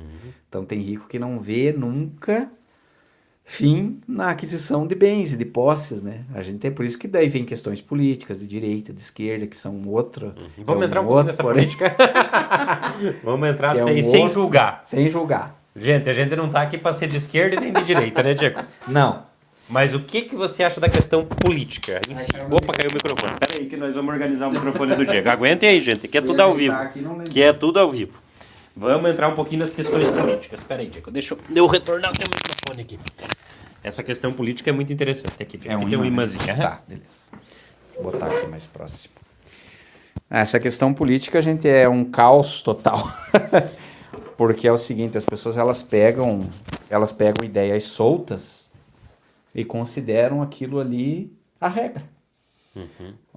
Então tem rico que não vê nunca fim na aquisição de bens e de posses, né? A gente é por isso que daí vem questões políticas, de direita, de esquerda, que são outra. Vamos entrar um pouquinho nessa política. Vamos entrar sem julgar. Sem julgar. Gente, a gente não tá aqui para ser de esquerda nem de direita, né, Diego? Não. Mas o que você acha da questão política em si? Opa, caiu o microfone. Pera aí que nós vamos organizar o microfone do Diego. Aguentem aí, gente, que é tudo ao vivo. Que é tudo ao vivo. Vamos entrar um pouquinho nas questões políticas. Espera aí, Diego. Deixa eu retornar o teu microfone aqui. Essa questão política é muito interessante. Aqui, Diego. Aqui tem um imãzinho. Tá, beleza. Vou botar aqui mais próximo. Essa questão política, gente, é um caos total. Porque é o seguinte, as pessoas elas pegam ideias soltas e consideram aquilo ali a regra.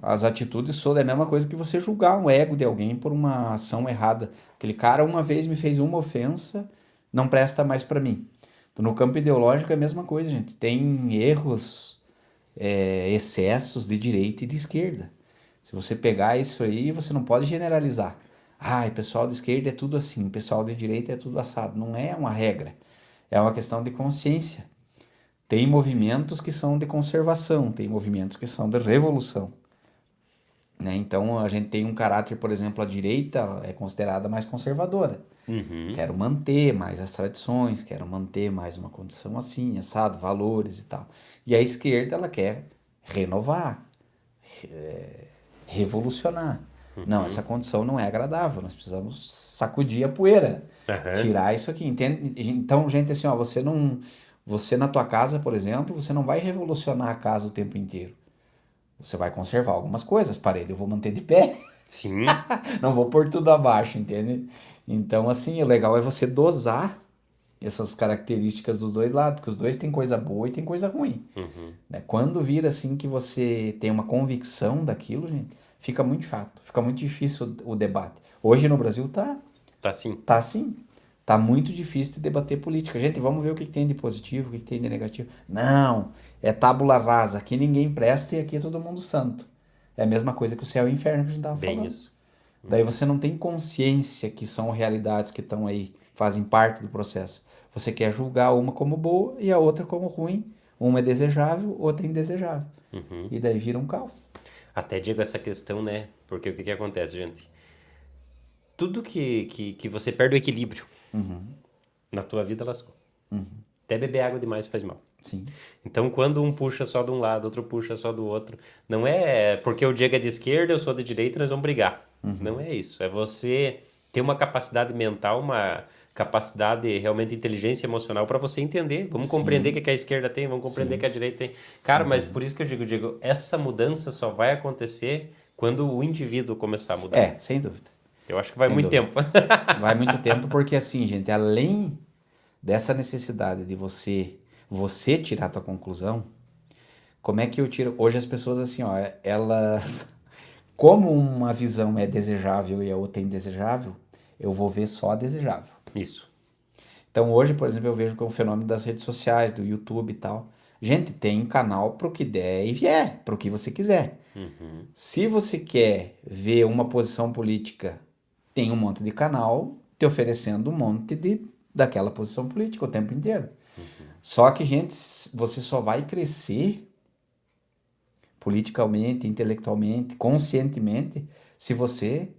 As atitudes soltas é a mesma coisa que você julgar um ego de alguém por uma ação errada. Aquele cara uma vez me fez uma ofensa, não presta mais para mim. Então, no campo ideológico é a mesma coisa, gente. Tem erros, excessos de direita e de esquerda. Se você pegar isso aí, você não pode generalizar. O pessoal de esquerda é tudo assim, o pessoal de direita é tudo assado. Não é uma regra. É uma questão de consciência. Tem movimentos que são de conservação, tem movimentos que são de revolução. Né? Então, a gente tem um caráter, por exemplo, a direita é considerada mais conservadora. Quero manter mais as tradições, quero manter mais uma condição assim, assado, valores e tal. E a esquerda, ela quer renovar, revolucionar. Não, essa condição não é agradável, nós precisamos sacudir a poeira, tirar isso aqui, entende? Então, gente, assim, ó, você na tua casa, por exemplo, você não vai revolucionar a casa o tempo inteiro. Você vai conservar algumas coisas, parede eu vou manter de pé. Sim. Não vou pôr tudo abaixo, entende? Então, assim, o legal é você dosar essas características dos dois lados, porque os dois têm coisa boa e tem coisa ruim. Né? Quando vira assim que você tem uma convicção daquilo, gente, fica muito chato, fica muito difícil o debate. Hoje no Brasil tá assim. Tá assim. Tá muito difícil de debater política. Gente, vamos ver o que tem de positivo, o que tem de negativo. Não, é tábula rasa. Aqui ninguém presta e aqui é todo mundo santo. É a mesma coisa que o céu e o inferno que a gente tava falando. Isso. Daí você não tem consciência que são realidades que estão aí, fazem parte do processo. Você quer julgar uma como boa e a outra como ruim. Uma é desejável, outra é indesejável. E daí vira um caos. Até digo essa questão, né? Porque o que acontece, gente? Tudo que você perde o equilíbrio na tua vida, lascou. Até beber água demais faz mal. Sim. Então, quando um puxa só de um lado, outro puxa só do outro, não é porque o Diego é de esquerda, eu sou de direita, nós vamos brigar. Não é isso. É você ter uma capacidade mental, uma capacidade realmente de inteligência emocional para você entender. Vamos compreender o que a esquerda tem, vamos compreender o que a direita tem. Cara, mas por isso que eu digo, essa mudança só vai acontecer quando o indivíduo começar a mudar. Sem dúvida. Eu acho que vai muito tempo. Vai muito tempo porque, assim, gente, além dessa necessidade de você tirar a tua conclusão, como é que eu tiro? Hoje as pessoas, assim, ó, elas... Como uma visão é desejável e a outra é indesejável, eu vou ver só a desejável. Isso. Então, hoje, por exemplo, eu vejo que é um fenômeno das redes sociais, do YouTube e tal. Gente, tem canal pro que der e vier, pro que você quiser. Se você quer ver uma posição política, tem um monte de canal te oferecendo um monte daquela posição política o tempo inteiro. Só que, gente, você só vai crescer politicamente, intelectualmente, conscientemente, se você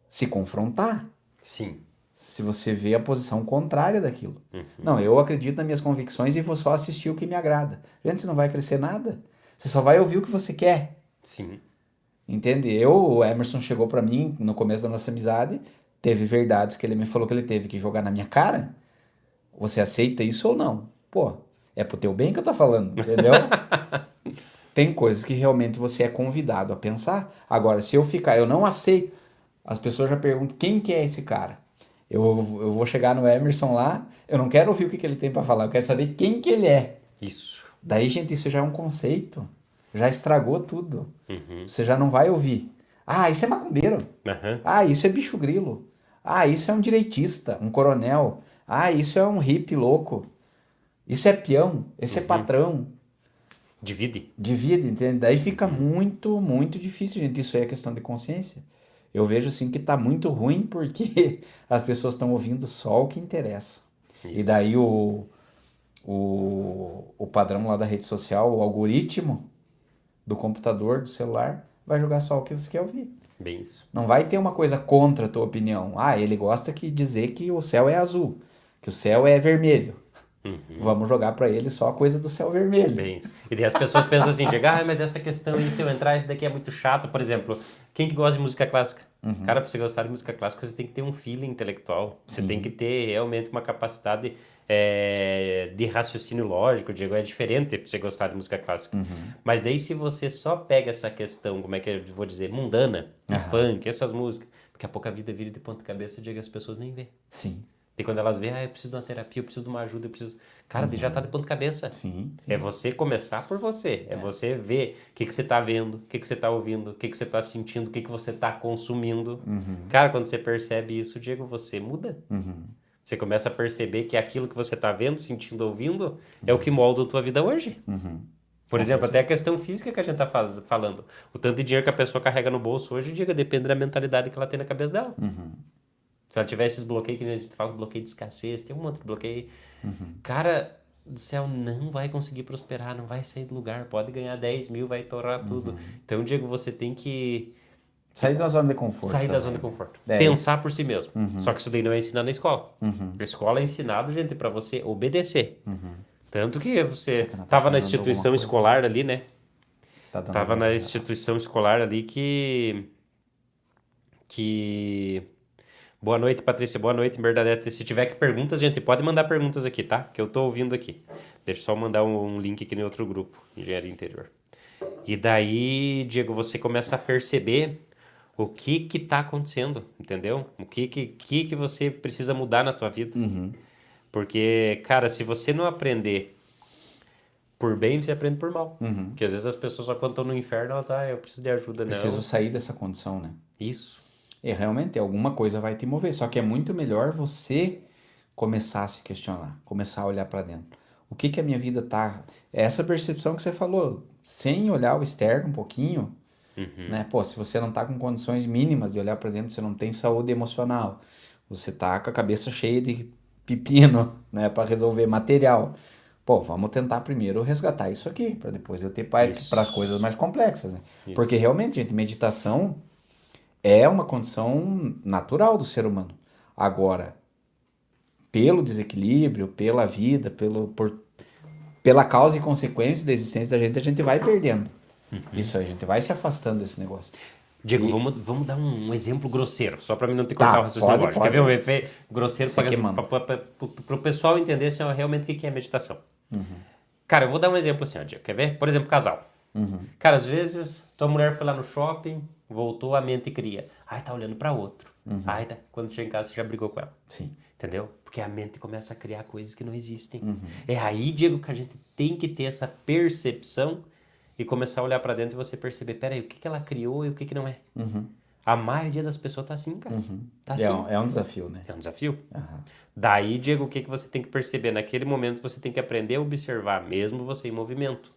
se confrontar. Sim. Se você vê a posição contrária daquilo. Não, eu acredito nas minhas convicções e vou só assistir o que me agrada. Gente, você não vai crescer nada. Você só vai ouvir o que você quer. Sim. Entende? O Emerson chegou pra mim no começo da nossa amizade, teve verdades que ele me falou que ele teve que jogar na minha cara. Você aceita isso ou não? Pô, é pro teu bem que eu tô falando, entendeu? Tem coisas que realmente você é convidado a pensar. Agora, se eu ficar, eu não aceito. As pessoas já perguntam quem que é esse cara. Eu vou chegar no Emerson lá, eu não quero ouvir o que que ele tem pra falar, eu quero saber quem que ele é. Isso. Daí, gente, isso já é um conceito. Já estragou tudo. Uhum. Você já não vai ouvir. Ah, isso é macumbeiro. Aham. Ah, isso é bicho grilo. Ah, isso é um direitista, um coronel. Ah, isso é um hippie louco. Isso é peão. Esse é Uhum. patrão. Divide. De vida, entende? Daí fica Uhum. muito, muito difícil, gente. Isso aí é questão de consciência. Eu vejo assim que tá muito ruim porque as pessoas estão ouvindo só o que interessa. E Isso. daí o padrão lá da rede social, o algoritmo do computador, do celular, vai jogar só o que você quer ouvir. Bem isso. Não vai ter uma coisa contra a tua opinião. Ah, ele gosta de dizer que o céu é azul, que o céu é vermelho. Uhum. Vamos jogar para ele só a coisa do céu vermelho. Bem isso. E daí as pessoas pensam assim, chega, mas essa questão aí, se eu entrar, isso daqui é muito chato. Por exemplo, quem que gosta de música clássica? Cara, pra você gostar de música clássica, você tem que ter um feeling intelectual. Você tem que ter realmente uma capacidade de raciocínio lógico, Diego. É diferente pra você gostar de música clássica. Mas daí se você só pega essa questão, como é que eu vou dizer, mundana, de funk, essas músicas, daqui a pouco a vida vira de ponta cabeça, Diego, as pessoas nem vê. Sim, E quando elas veem, eu preciso de uma terapia, eu preciso de uma ajuda, eu preciso... Cara, já tá de ponta cabeça. sim, sim. É você começar por você. É você ver o que que você tá vendo, o que que você tá ouvindo, o que que você tá sentindo, o que que você tá consumindo. Cara, quando você percebe isso, Diego, você muda. Você começa a perceber que aquilo que você tá vendo, sentindo, ouvindo, é o que molda a tua vida hoje. Por Com exemplo, até a certeza. questão física que a gente tá falando. O tanto de dinheiro que a pessoa carrega no bolso hoje, Diego, depende da mentalidade que ela tem na cabeça dela. Se ela tiver esses bloqueios, que a gente fala, bloqueio de escassez, tem um monte de bloqueio. Cara do céu, não vai conseguir prosperar, não vai sair do lugar. Pode ganhar 10 mil, vai torrar tudo. Então, Diego, você tem que Sair da zona de conforto sair da também. zona de conforto. É, Pensar por si mesmo. Só que isso daí não é ensinado na escola. A escola é ensinado, gente, pra você obedecer. Tanto que você Será que tava na tá dando alguma instituição coisa? escolar ali, né? Tá dando Tava alguma na coisa. instituição escolar ali que... Boa noite, Patrícia. Boa noite, Bernadette. Se tiver que perguntas, gente, pode mandar perguntas aqui, tá? Que eu tô ouvindo aqui. Deixa eu só mandar um link aqui no outro grupo, Engenharia Interior. E daí, Diego, você começa a perceber o que tá acontecendo, entendeu? O que você precisa mudar na tua vida. Porque, cara, se você não aprender por bem, você aprende por mal. Porque às vezes as pessoas só quando estão no inferno, elas, eu preciso de ajuda, Preciso não. sair dessa condição, né? Isso. E realmente alguma coisa vai te mover. Só que é muito melhor você começar a se questionar, começar a olhar para dentro. O que que a minha vida tá? É essa percepção que você falou, sem olhar o externo um pouquinho, né? Pô, se você não tá com condições mínimas de olhar para dentro, você não tem saúde emocional, você tá com a cabeça cheia de pepino, né, para resolver material. Pô, vamos tentar primeiro resgatar isso aqui, para depois eu ter para as coisas mais complexas, né? Porque Isso. realmente, gente, meditação é uma condição natural do ser humano. Agora, pelo desequilíbrio, pela vida, pela causa e consequência da existência da gente, a gente vai perdendo. Isso, a gente vai se afastando desse negócio. Diego, E vamos dar um exemplo grosseiro, só para mim não te tá, cortar o raciocínio lógico. Quer pode. ver um efeito grosseiro Você para queimando. o pessoal entender assim, ó, realmente o que é meditação? Cara, eu vou dar um exemplo assim, ó, Diego. Quer ver? Por exemplo, casal. Cara, às vezes tua mulher foi lá no shopping, voltou, a mente cria. Ai, tá olhando para outro. Ai, tá. Quando chega em casa, você já brigou com ela. Sim. Entendeu? Porque a mente começa a criar coisas que não existem. É aí, Diego, que a gente tem que ter essa percepção e começar a olhar pra dentro e você perceber, peraí, o que que ela criou e o que que não é. A maioria das pessoas tá assim, cara. Tá assim. É um desafio, né? É um desafio. Daí, Diego, o que que você tem que perceber? Naquele momento você tem que aprender a observar, mesmo você em movimento.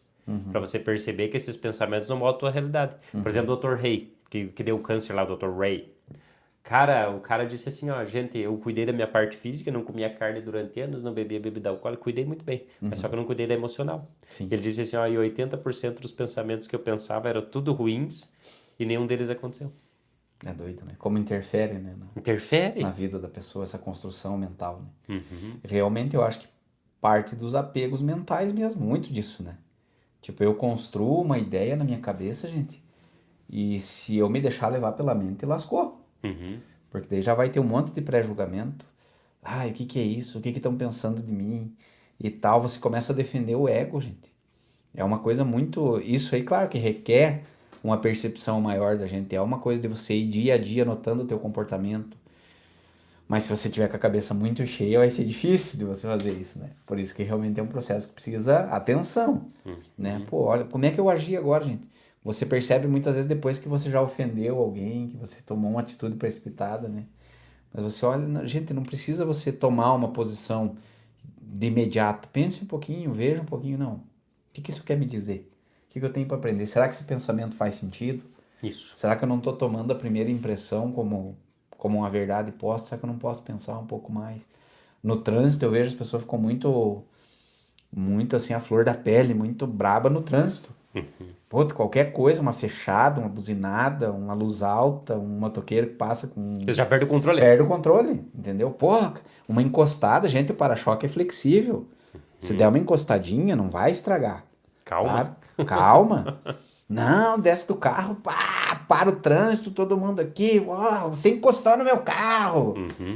Pra você perceber que esses pensamentos não mudam a tua realidade. Por exemplo, o Dr. Ray, que deu câncer lá, o Dr. Ray. Cara, o cara disse assim, ó, gente, eu cuidei da minha parte física, não comia carne durante anos, não bebia bebida alcoólica, cuidei muito bem, mas só que eu não cuidei da emocional. Sim. Ele disse assim, ó, e 80% dos pensamentos que eu pensava eram tudo ruins e nenhum deles aconteceu. É doido, né? Como interfere, né? Interfere? Na vida da pessoa, essa construção mental, né? Realmente eu acho que parte dos apegos mentais mesmo, muito disso, né? Tipo, eu construo uma ideia na minha cabeça, gente, E se eu me deixar levar pela mente, lascou. Porque daí já vai ter um monte de pré-julgamento. Ai, o que que é isso? O que que estão pensando de mim? E tal, você começa a defender o ego, gente. É uma coisa muito... Isso aí, claro, que requer uma percepção maior da gente. É uma coisa de você ir dia a dia notando o teu comportamento. Mas se você tiver com a cabeça muito cheia, vai ser difícil de você fazer isso, né? Por isso que realmente é um processo que precisa atenção, né? Pô, olha, como é que eu agi agora, gente? Você percebe muitas vezes depois que você já ofendeu alguém, que você tomou uma atitude precipitada, né? Mas você olha, gente, não precisa você tomar uma posição de imediato. Pense um pouquinho, veja um pouquinho, não. O que que isso quer me dizer? O que que eu tenho para aprender? Será que esse pensamento faz sentido? Isso. Será que eu não estou tomando a primeira impressão como uma verdade posta? Será que eu não posso pensar um pouco mais? No trânsito, eu vejo as pessoas ficam muito assim, a flor da pele, muito braba no trânsito. Pô, qualquer coisa, uma fechada, uma buzinada, uma luz alta, um motoqueiro que passa com... Você já perde o controle. Perde o controle, entendeu? Porra, uma encostada, gente, o para-choque é flexível. Se der uma encostadinha, não vai estragar. Calma. Tá? Calma. Não, desce do carro, pá, para o trânsito, todo mundo aqui. Uau, você encostou no meu carro.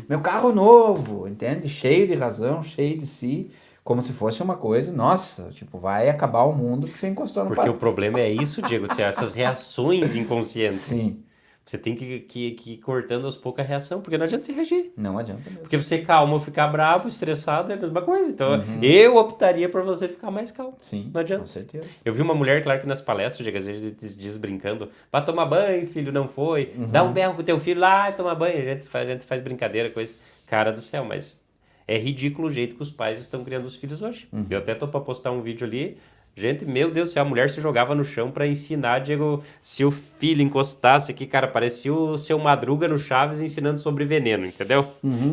Meu carro novo, entende? Cheio de razão, cheio de si. Como se fosse uma coisa, nossa, tipo, vai acabar o mundo porque você encostou no Porque o problema é isso, Diego, essas reações inconscientes. Sim, Você tem que ir cortando aos poucos a reação, porque não adianta você reagir. não adianta mesmo. Porque você calmo ou ficar bravo, estressado, é a mesma coisa. Então, eu optaria por você ficar mais calmo. Sim, Não adianta. com certeza. Eu vi uma mulher, claro que nas palestras, às vezes diz brincando, vai tomar banho, filho, não foi. Dá um berro pro teu filho lá e toma banho. A gente faz brincadeira com isso. Cara do céu, mas é ridículo o jeito que os pais estão criando os filhos hoje. Eu até tô pra postar um vídeo ali. Gente, meu Deus do céu, a mulher se jogava no chão pra ensinar, Diego, se o filho encostasse aqui, cara, parecia o seu Madruga no Chaves ensinando sobre veneno, entendeu?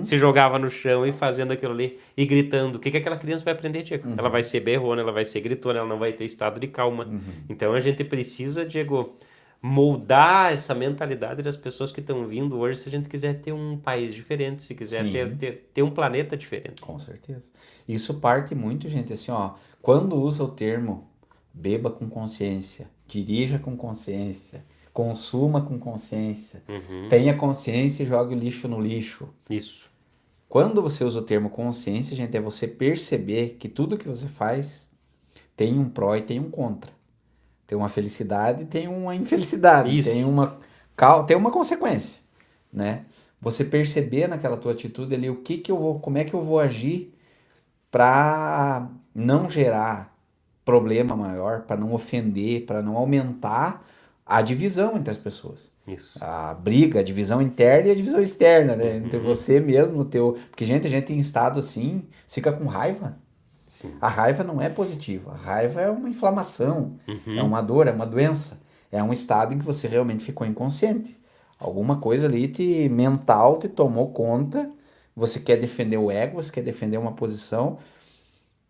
Se jogava no chão e fazendo aquilo ali e gritando. O que que aquela criança vai aprender, Diego? Ela vai ser berrona, ela vai ser gritona, ela não vai ter estado de calma. Então a gente precisa, Diego, moldar essa mentalidade das pessoas que estão vindo hoje se a gente quiser ter um país diferente, se quiser ter um planeta diferente. Com certeza. Isso parte muito, gente, assim, ó, quando usa o termo beba com consciência, dirija com consciência, consuma com consciência, tenha consciência e jogue o lixo no lixo. Isso. Quando você usa o termo consciência, gente, é você perceber que tudo que você faz tem um pró e tem um contra. Tem uma felicidade e tem uma infelicidade. Isso. Tem uma consequência, né? Você perceber naquela tua atitude ali como é que eu vou agir para não gerar problema maior, para não ofender, para não aumentar a divisão entre as pessoas. Isso. A briga, a divisão interna e a divisão externa, né? Entre você mesmo, porque a gente em estado assim, fica com raiva. Sim. A raiva não é positiva. A raiva é uma inflamação, é uma dor, é uma doença. É um estado em que você realmente ficou inconsciente. Alguma coisa ali mental te tomou conta. Você quer defender o ego, você quer defender uma posição.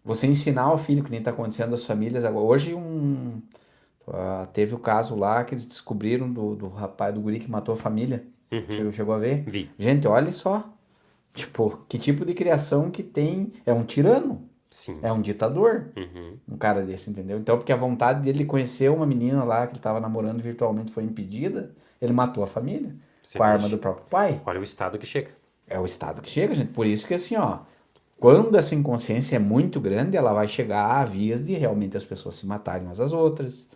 Você ensinar ao filho, que nem está acontecendo nas famílias agora. Hoje teve o caso lá que eles descobriram do rapaz, do guri que matou a família. Chegou a ver? Vi. Gente, olha só. Tipo, que tipo de criação que tem. É um tirano. Sim. É um ditador, um cara desse, entendeu? Então, porque a vontade dele conhecer uma menina lá que ele estava namorando virtualmente foi impedida, ele matou a família com a arma do próprio pai. Olha o estado que chega. É o estado que chega, gente. Por isso que assim, ó, quando essa inconsciência é muito grande, ela vai chegar a vias de realmente as pessoas se matarem umas às outras,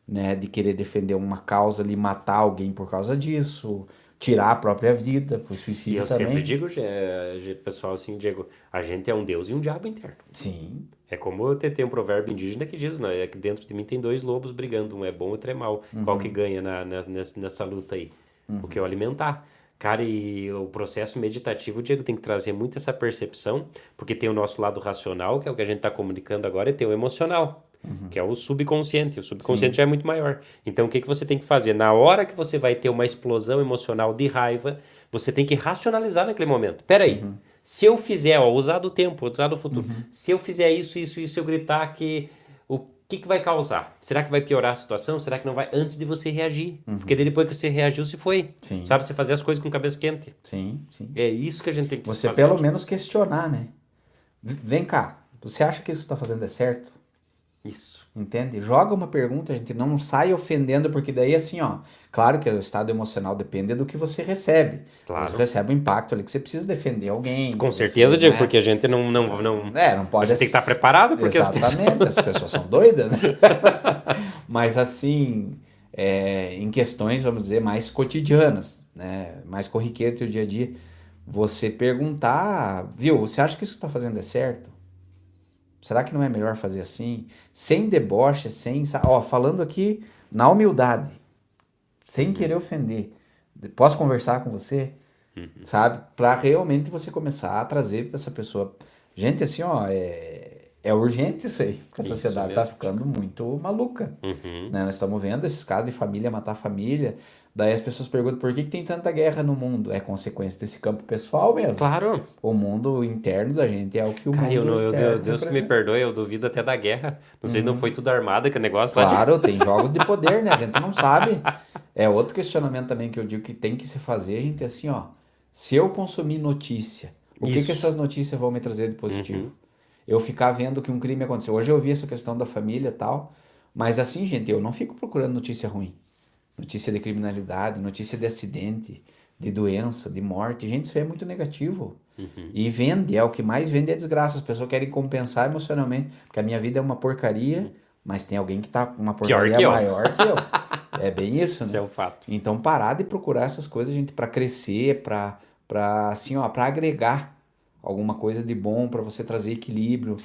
né? De querer defender uma causa ali, matar alguém por causa disso, tirar a própria vida, por E suicídio eu também. sempre digo, pessoal, assim, Diego, a gente é um Deus e um diabo interno. Sim. É como tem um provérbio indígena que diz, né? É que dentro de mim tem dois lobos brigando, um é bom e outro é mau. Qual que ganha nessa luta aí? O que eu alimentar. Cara, e o processo meditativo, Diego, tem que trazer muito essa percepção, porque tem o nosso lado racional, que é o que a gente está comunicando agora, e tem o emocional, que é o subconsciente. O subconsciente já é muito maior. Então, o que você tem que fazer? Na hora que você vai ter uma explosão emocional de raiva, você tem que racionalizar naquele momento. Peraí, se eu fizer, usar do tempo, usar do futuro, se eu fizer isso, eu gritar que... O que vai causar? Será que vai piorar a situação? Será que não vai? Antes de você reagir. Porque depois que você reagiu, se foi. Sim. Sabe? Você fazer as coisas com cabeça quente. Sim, sim. É isso que a gente tem que Você fazer. pelo menos questionar, né? Vem cá, você acha que isso que você está fazendo é certo? Isso. Entende? Joga uma pergunta, a gente não sai ofendendo, porque daí assim, ó, claro que o estado emocional depende do que você recebe. Você Claro. recebe um impacto ali que você precisa defender alguém, Com que certeza, você, Diego, né? porque a gente não... Não A pode. gente tem que estar preparado, porque as pessoas... Exatamente, as pessoas são doidas, né? Mas assim, em questões, vamos dizer, mais cotidianas, né? Mais corriqueiras do teu dia a dia, você perguntar, viu, você acha que isso que você está fazendo é certo? Será que não é melhor fazer assim? Sem deboche, ó, falando aqui na humildade, sem querer ofender. Posso conversar com você? Sabe? Para realmente você começar a trazer para essa pessoa. Gente, assim, ó, é urgente isso aí. Porque a Isso sociedade tá mesmo, ficando muito maluca. Uhum. Né? Nós estamos vendo esses casos de família matar família. Daí as pessoas perguntam por que tem tanta guerra no mundo? É consequência desse campo pessoal mesmo. Claro. O mundo interno da gente é o que o Cara, mundo externo Deus que me representa. perdoe, eu duvido até da guerra. Não sei se não foi tudo armado, que negócio lá de... Claro, tem jogos de poder, né? A gente não sabe. É outro questionamento também que eu digo que tem que se fazer, gente, assim, ó. Se eu consumir notícia, o que Isso. essas notícias vão me trazer de positivo? Uhum. Eu ficar vendo que um crime aconteceu. Hoje eu vi essa questão da família e tal, mas assim, gente, eu não fico procurando notícia ruim. Notícia de criminalidade, notícia de acidente, de doença, de morte. Gente, isso aí é muito negativo. E vende, é o que mais vende é desgraça. As pessoas querem compensar emocionalmente, porque a minha vida é uma porcaria, mas tem alguém que tá com uma Pior porcaria que eu. maior que eu. É bem isso, Isso né? é o fato. Então parar de procurar essas coisas, gente, para crescer, para assim, ó, para agregar alguma coisa de bom, para você trazer equilíbrio.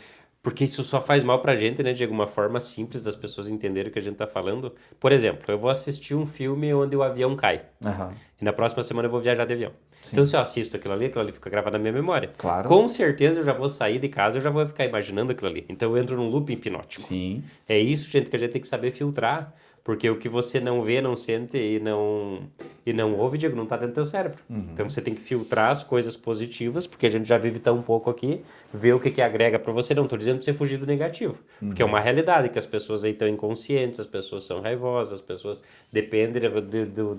Porque isso só faz mal pra gente, né? De alguma forma simples das pessoas entenderem o que a gente tá falando. Por exemplo, eu vou assistir um filme onde o avião cai. Aham, E na próxima semana eu vou viajar de avião. Então, sim, se eu assisto aquilo ali fica gravado na minha memória. claro. Com certeza eu já vou sair de casa, eu já vou ficar imaginando aquilo ali. Então eu entro num loop hipnótico. Sim. É isso, gente, que a gente tem que saber filtrar. Porque o que você não vê, não sente e não ouve, Diego, não tá dentro do teu cérebro. Então você tem que filtrar as coisas positivas, porque a gente já vive tão pouco aqui, ver o que que agrega pra você. Não tô dizendo pra você fugir do negativo, porque é uma realidade que as pessoas aí estão inconscientes, as pessoas são raivosas, as pessoas dependem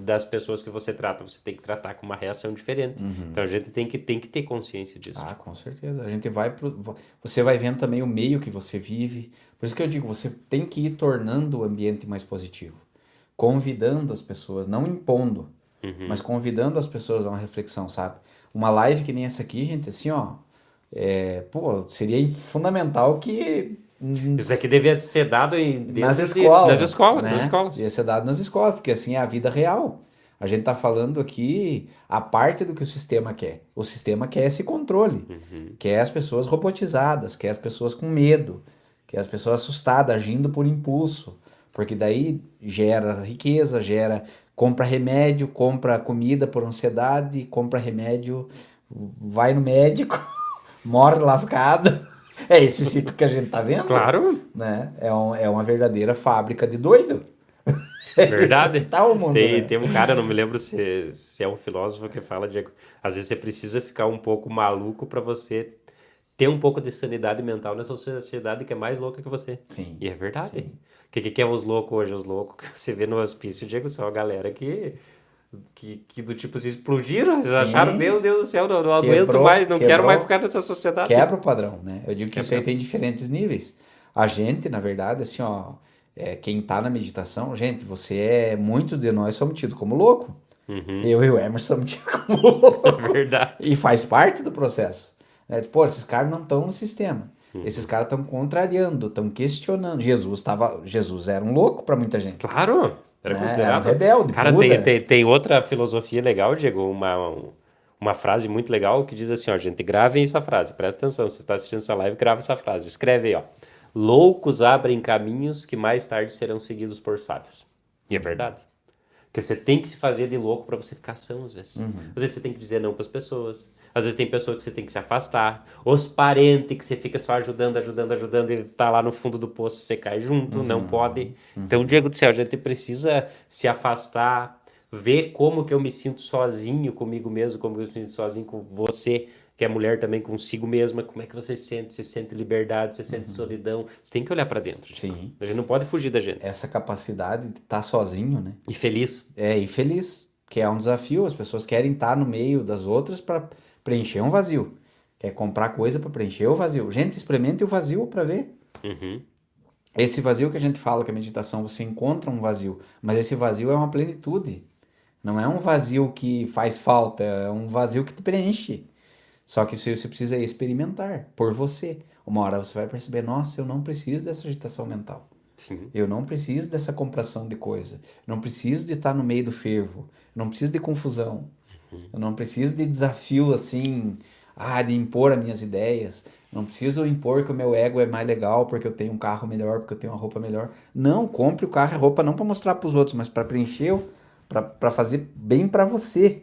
das pessoas que você trata. Você tem que tratar com uma reação diferente. Então a gente tem que ter consciência disso. Ah, com certeza. A gente você vai vendo também o meio que você vive. Por isso que eu digo, você tem que ir tornando o ambiente mais positivo, convidando as pessoas, não impondo, mas convidando as pessoas a uma reflexão, sabe? Uma live que nem essa aqui, gente, assim, ó, pô, seria fundamental que Isso aqui devia ser dado nas dentro disso, escolas, nas escolas, né? nas escolas. Ia ser dado nas escolas, porque assim é a vida real. A gente tá falando aqui a parte do que o sistema quer. O sistema quer esse controle, quer as pessoas robotizadas, quer as pessoas com medo, quer as pessoas assustadas, agindo por impulso, porque daí gera riqueza, compra remédio, compra comida por ansiedade, compra remédio, vai no médico, morre lascado. É esse ciclo que a gente tá vendo, Claro, né? É uma verdadeira fábrica de doido. É isso que verdade. tá o mundo, né? Tem um cara, não me lembro se é um filósofo que fala, Diego, às vezes você precisa ficar um pouco maluco para você ter um pouco de sanidade mental nessa sociedade que é mais louca que você. Sim, E é verdade. sim. O que é os loucos hoje? Os loucos que você vê no hospício, Diego, são a galera que do tipo se explodiram, eles acharam, Sim. meu Deus do céu, não aguento mais, não quero mais ficar nessa sociedade. Quebra o padrão, né? Eu digo que isso aí Quebra. tem diferentes níveis. A gente, na verdade, assim, ó, quem tá na meditação, gente, muitos de nós somos tidos como louco. Eu e o Emerson somos tidos como louco. É verdade. E faz parte do processo. Né? Pô, esses caras não estão no sistema. Esses caras estão contrariando, estão questionando. Jesus era um louco para muita gente. Claro, era Né? considerado. Era um rebelde, Cara, Buda. tem outra filosofia legal, Diego, uma frase muito legal que diz assim, ó, gente, gravem essa frase, presta atenção, se você está assistindo essa live, grava essa frase, escreve aí, ó. Loucos abrem caminhos que mais tarde serão seguidos por sábios. E é verdade. Porque você tem que se fazer de louco para você ficar são, às vezes. Às vezes você tem que dizer não para as pessoas. Às vezes tem pessoas que você tem que se afastar. Os parentes que você fica só ajudando e tá lá no fundo do poço, você cai junto, não pode. Então, Diego do céu, a gente precisa se afastar, ver como que eu me sinto sozinho comigo mesmo, como eu me sinto sozinho com você, que é mulher também consigo mesma, como é que você se sente? Você sente liberdade, você sente solidão. Você tem que olhar para dentro. Gente. Sim. A gente não pode fugir da gente. Essa capacidade de estar sozinho, né? E feliz. E feliz, que é um desafio. As pessoas querem estar no meio das outras para preencher um vazio. Quer comprar coisa para preencher o vazio. Gente, experimente o vazio para ver. Esse vazio que a gente fala que a meditação, você encontra um vazio, mas esse vazio é uma plenitude. Não é um vazio que faz falta, é um vazio que te preenche. Só que isso você precisa experimentar por você. Uma hora você vai perceber, nossa, eu não preciso dessa agitação mental. Sim. Eu não preciso dessa compração de coisa. Não preciso de estar no meio do fervo. Não preciso de confusão. Eu não preciso de desafio assim, de impor as minhas ideias. Não preciso impor que o meu ego é mais legal porque eu tenho um carro melhor, porque eu tenho uma roupa melhor. Não, compre o carro e a roupa não para mostrar para os outros, mas para preencher, para fazer bem para você.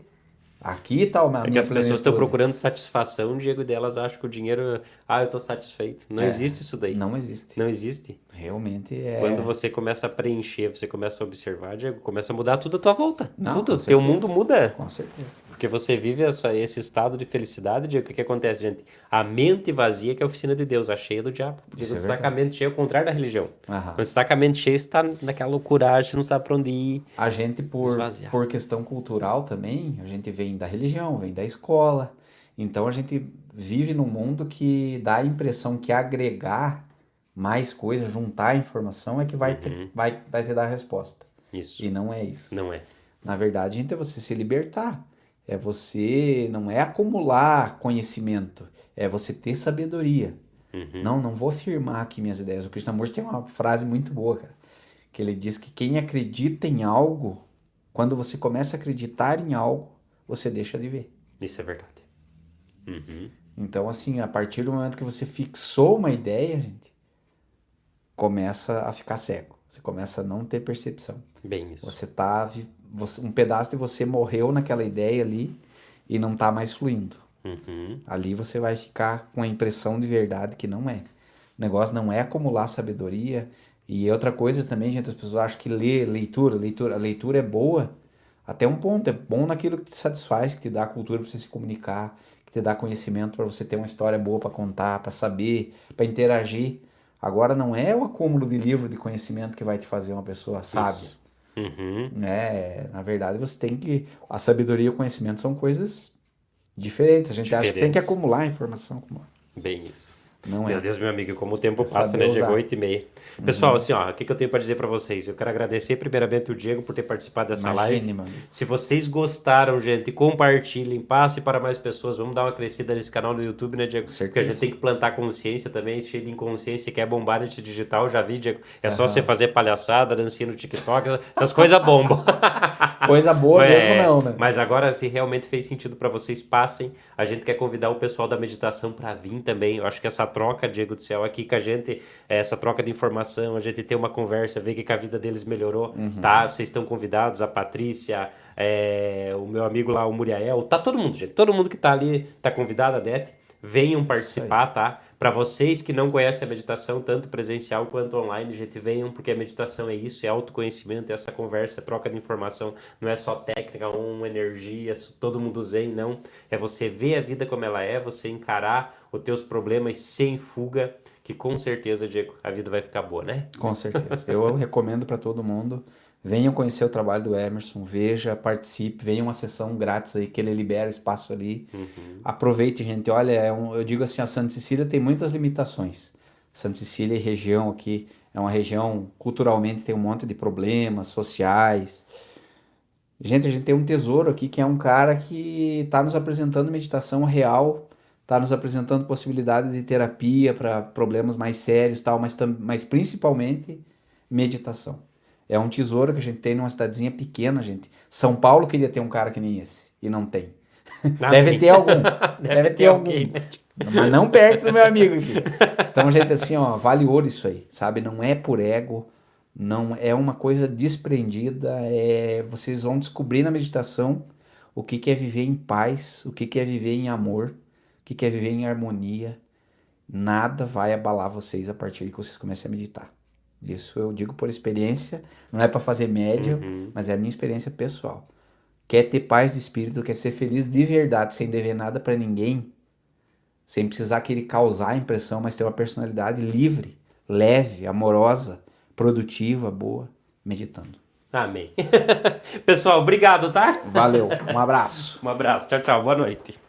Aqui tá a É que minha as pessoas estão plenitude. procurando satisfação, Diego, e delas acham que o dinheiro... eu tô satisfeito. Não existe isso daí. Não existe. Não existe. Realmente é. Quando você começa a preencher, você começa a observar, Diego, começa a mudar tudo à tua volta. Não, Tudo. com Teu certeza. mundo muda. Com certeza. Porque você vive esse estado de felicidade, Diego. O que acontece, gente? A mente vazia que é a oficina de Deus, a cheia do diabo. Porque Isso quando é você está com a verdade. mente cheia, é o contrário da religião. Aham. Quando você está com a mente cheia, você está naquela loucuragem, você não sabe para onde ir. A gente, Esvaziar. por questão cultural também, a gente vem da religião, vem da escola. Então a gente vive num mundo que dá a impressão que agregar mais coisas, juntar informação é que vai te dar a resposta. Isso. E não é isso. Não é. Na verdade, gente, é você se libertar. É você, não é acumular conhecimento, é você ter sabedoria. Não vou afirmar aqui minhas ideias. O Krishnamurti tem uma frase muito boa, cara, que ele diz que quem acredita em algo, quando você começa a acreditar em algo, você deixa de ver. Isso é verdade. Então, assim, a partir do momento que você fixou uma ideia, gente, começa a ficar cego. Você começa a não ter percepção. Bem isso. Um pedaço de você morreu naquela ideia ali e não tá mais fluindo. Ali você vai ficar com a impressão de verdade que não é. O negócio não é acumular sabedoria. E outra coisa também, gente, as pessoas acham que a leitura é boa até um ponto. É bom naquilo que te satisfaz, que te dá cultura para você se comunicar, que te dá conhecimento para você ter uma história boa para contar, para saber, para interagir. Agora não é o acúmulo de livro de conhecimento que vai te fazer uma pessoa sábia. Na verdade, você tem que... A sabedoria e o conhecimento são coisas diferentes. A gente acha que tem que acumular informação. Bem isso. Não Meu é. Deus, meu amigo, como o tempo É passa, saber né, Diego? usar. 8h30. Pessoal, assim, ó, o que eu tenho para dizer para vocês? Eu quero agradecer primeiramente o Diego por ter participado dessa live. Imagine, mano. Se vocês gostaram, gente, compartilhem, passe para mais pessoas. Vamos dar uma crescida nesse canal no YouTube, né, Diego? certeza. Porque a gente tem que plantar consciência também, cheio de inconsciência, quer bombar nesse digital, já vi, Diego. É só você fazer palhaçada, dancinha no TikTok, essas coisas bombam. Coisa boa mesmo não, né? Mas agora, se realmente fez sentido para vocês, passem. A gente quer convidar o pessoal da meditação para vir também. Eu acho que essa troca, Diego do Céu, aqui com a gente, essa troca de informação, a gente ter uma conversa, ver que a vida deles melhorou, tá? Vocês estão convidados, a Patrícia, o meu amigo lá, o Muriael, tá todo mundo, gente. Todo mundo que tá ali tá convidado, a Dete. Venham participar, tá? Para vocês que não conhecem a meditação, tanto presencial quanto online, gente, venham, porque a meditação é isso, é autoconhecimento, é essa conversa, é troca de informação, não é só técnica, uma energia, todo mundo zen, não. É você ver a vida como ela é, você encarar os teus problemas sem fuga, que com certeza, Diego, a vida vai ficar boa, né? Com certeza. Eu recomendo para todo mundo. Venham conhecer o trabalho do Emerson, veja, participe, venha uma sessão grátis aí, que ele libera o espaço ali. Aproveite, gente. Olha, eu digo assim, a Santa Cecília tem muitas limitações. Santa Cecília e região aqui é uma região, culturalmente, tem um monte de problemas sociais. Gente, a gente tem um tesouro aqui, que é um cara que está nos apresentando meditação real, está nos apresentando possibilidade de terapia para problemas mais sérios, tal, mas principalmente meditação. É um tesouro que a gente tem numa cidadezinha pequena, gente. São Paulo queria ter um cara que nem esse, e não tem. Deve ter algum. Deve ter algum. alguém, né? Mas não perto do meu amigo aqui. Então, gente, assim, ó, vale ouro isso aí, sabe? Não é por ego, não é uma coisa desprendida. Vocês vão descobrir na meditação o que é viver em paz, o que é viver em amor, o que é viver em harmonia. Nada vai abalar vocês a partir que vocês comecem a meditar. Isso eu digo por experiência, não é para fazer média, mas é a minha experiência pessoal. Quer ter paz de espírito, quer ser feliz de verdade, sem dever nada para ninguém, sem precisar querer causar impressão, mas ter uma personalidade livre, leve, amorosa, produtiva, boa, meditando. Amém. Pessoal, obrigado, tá? Valeu, um abraço. Um abraço. Tchau, tchau. Boa noite.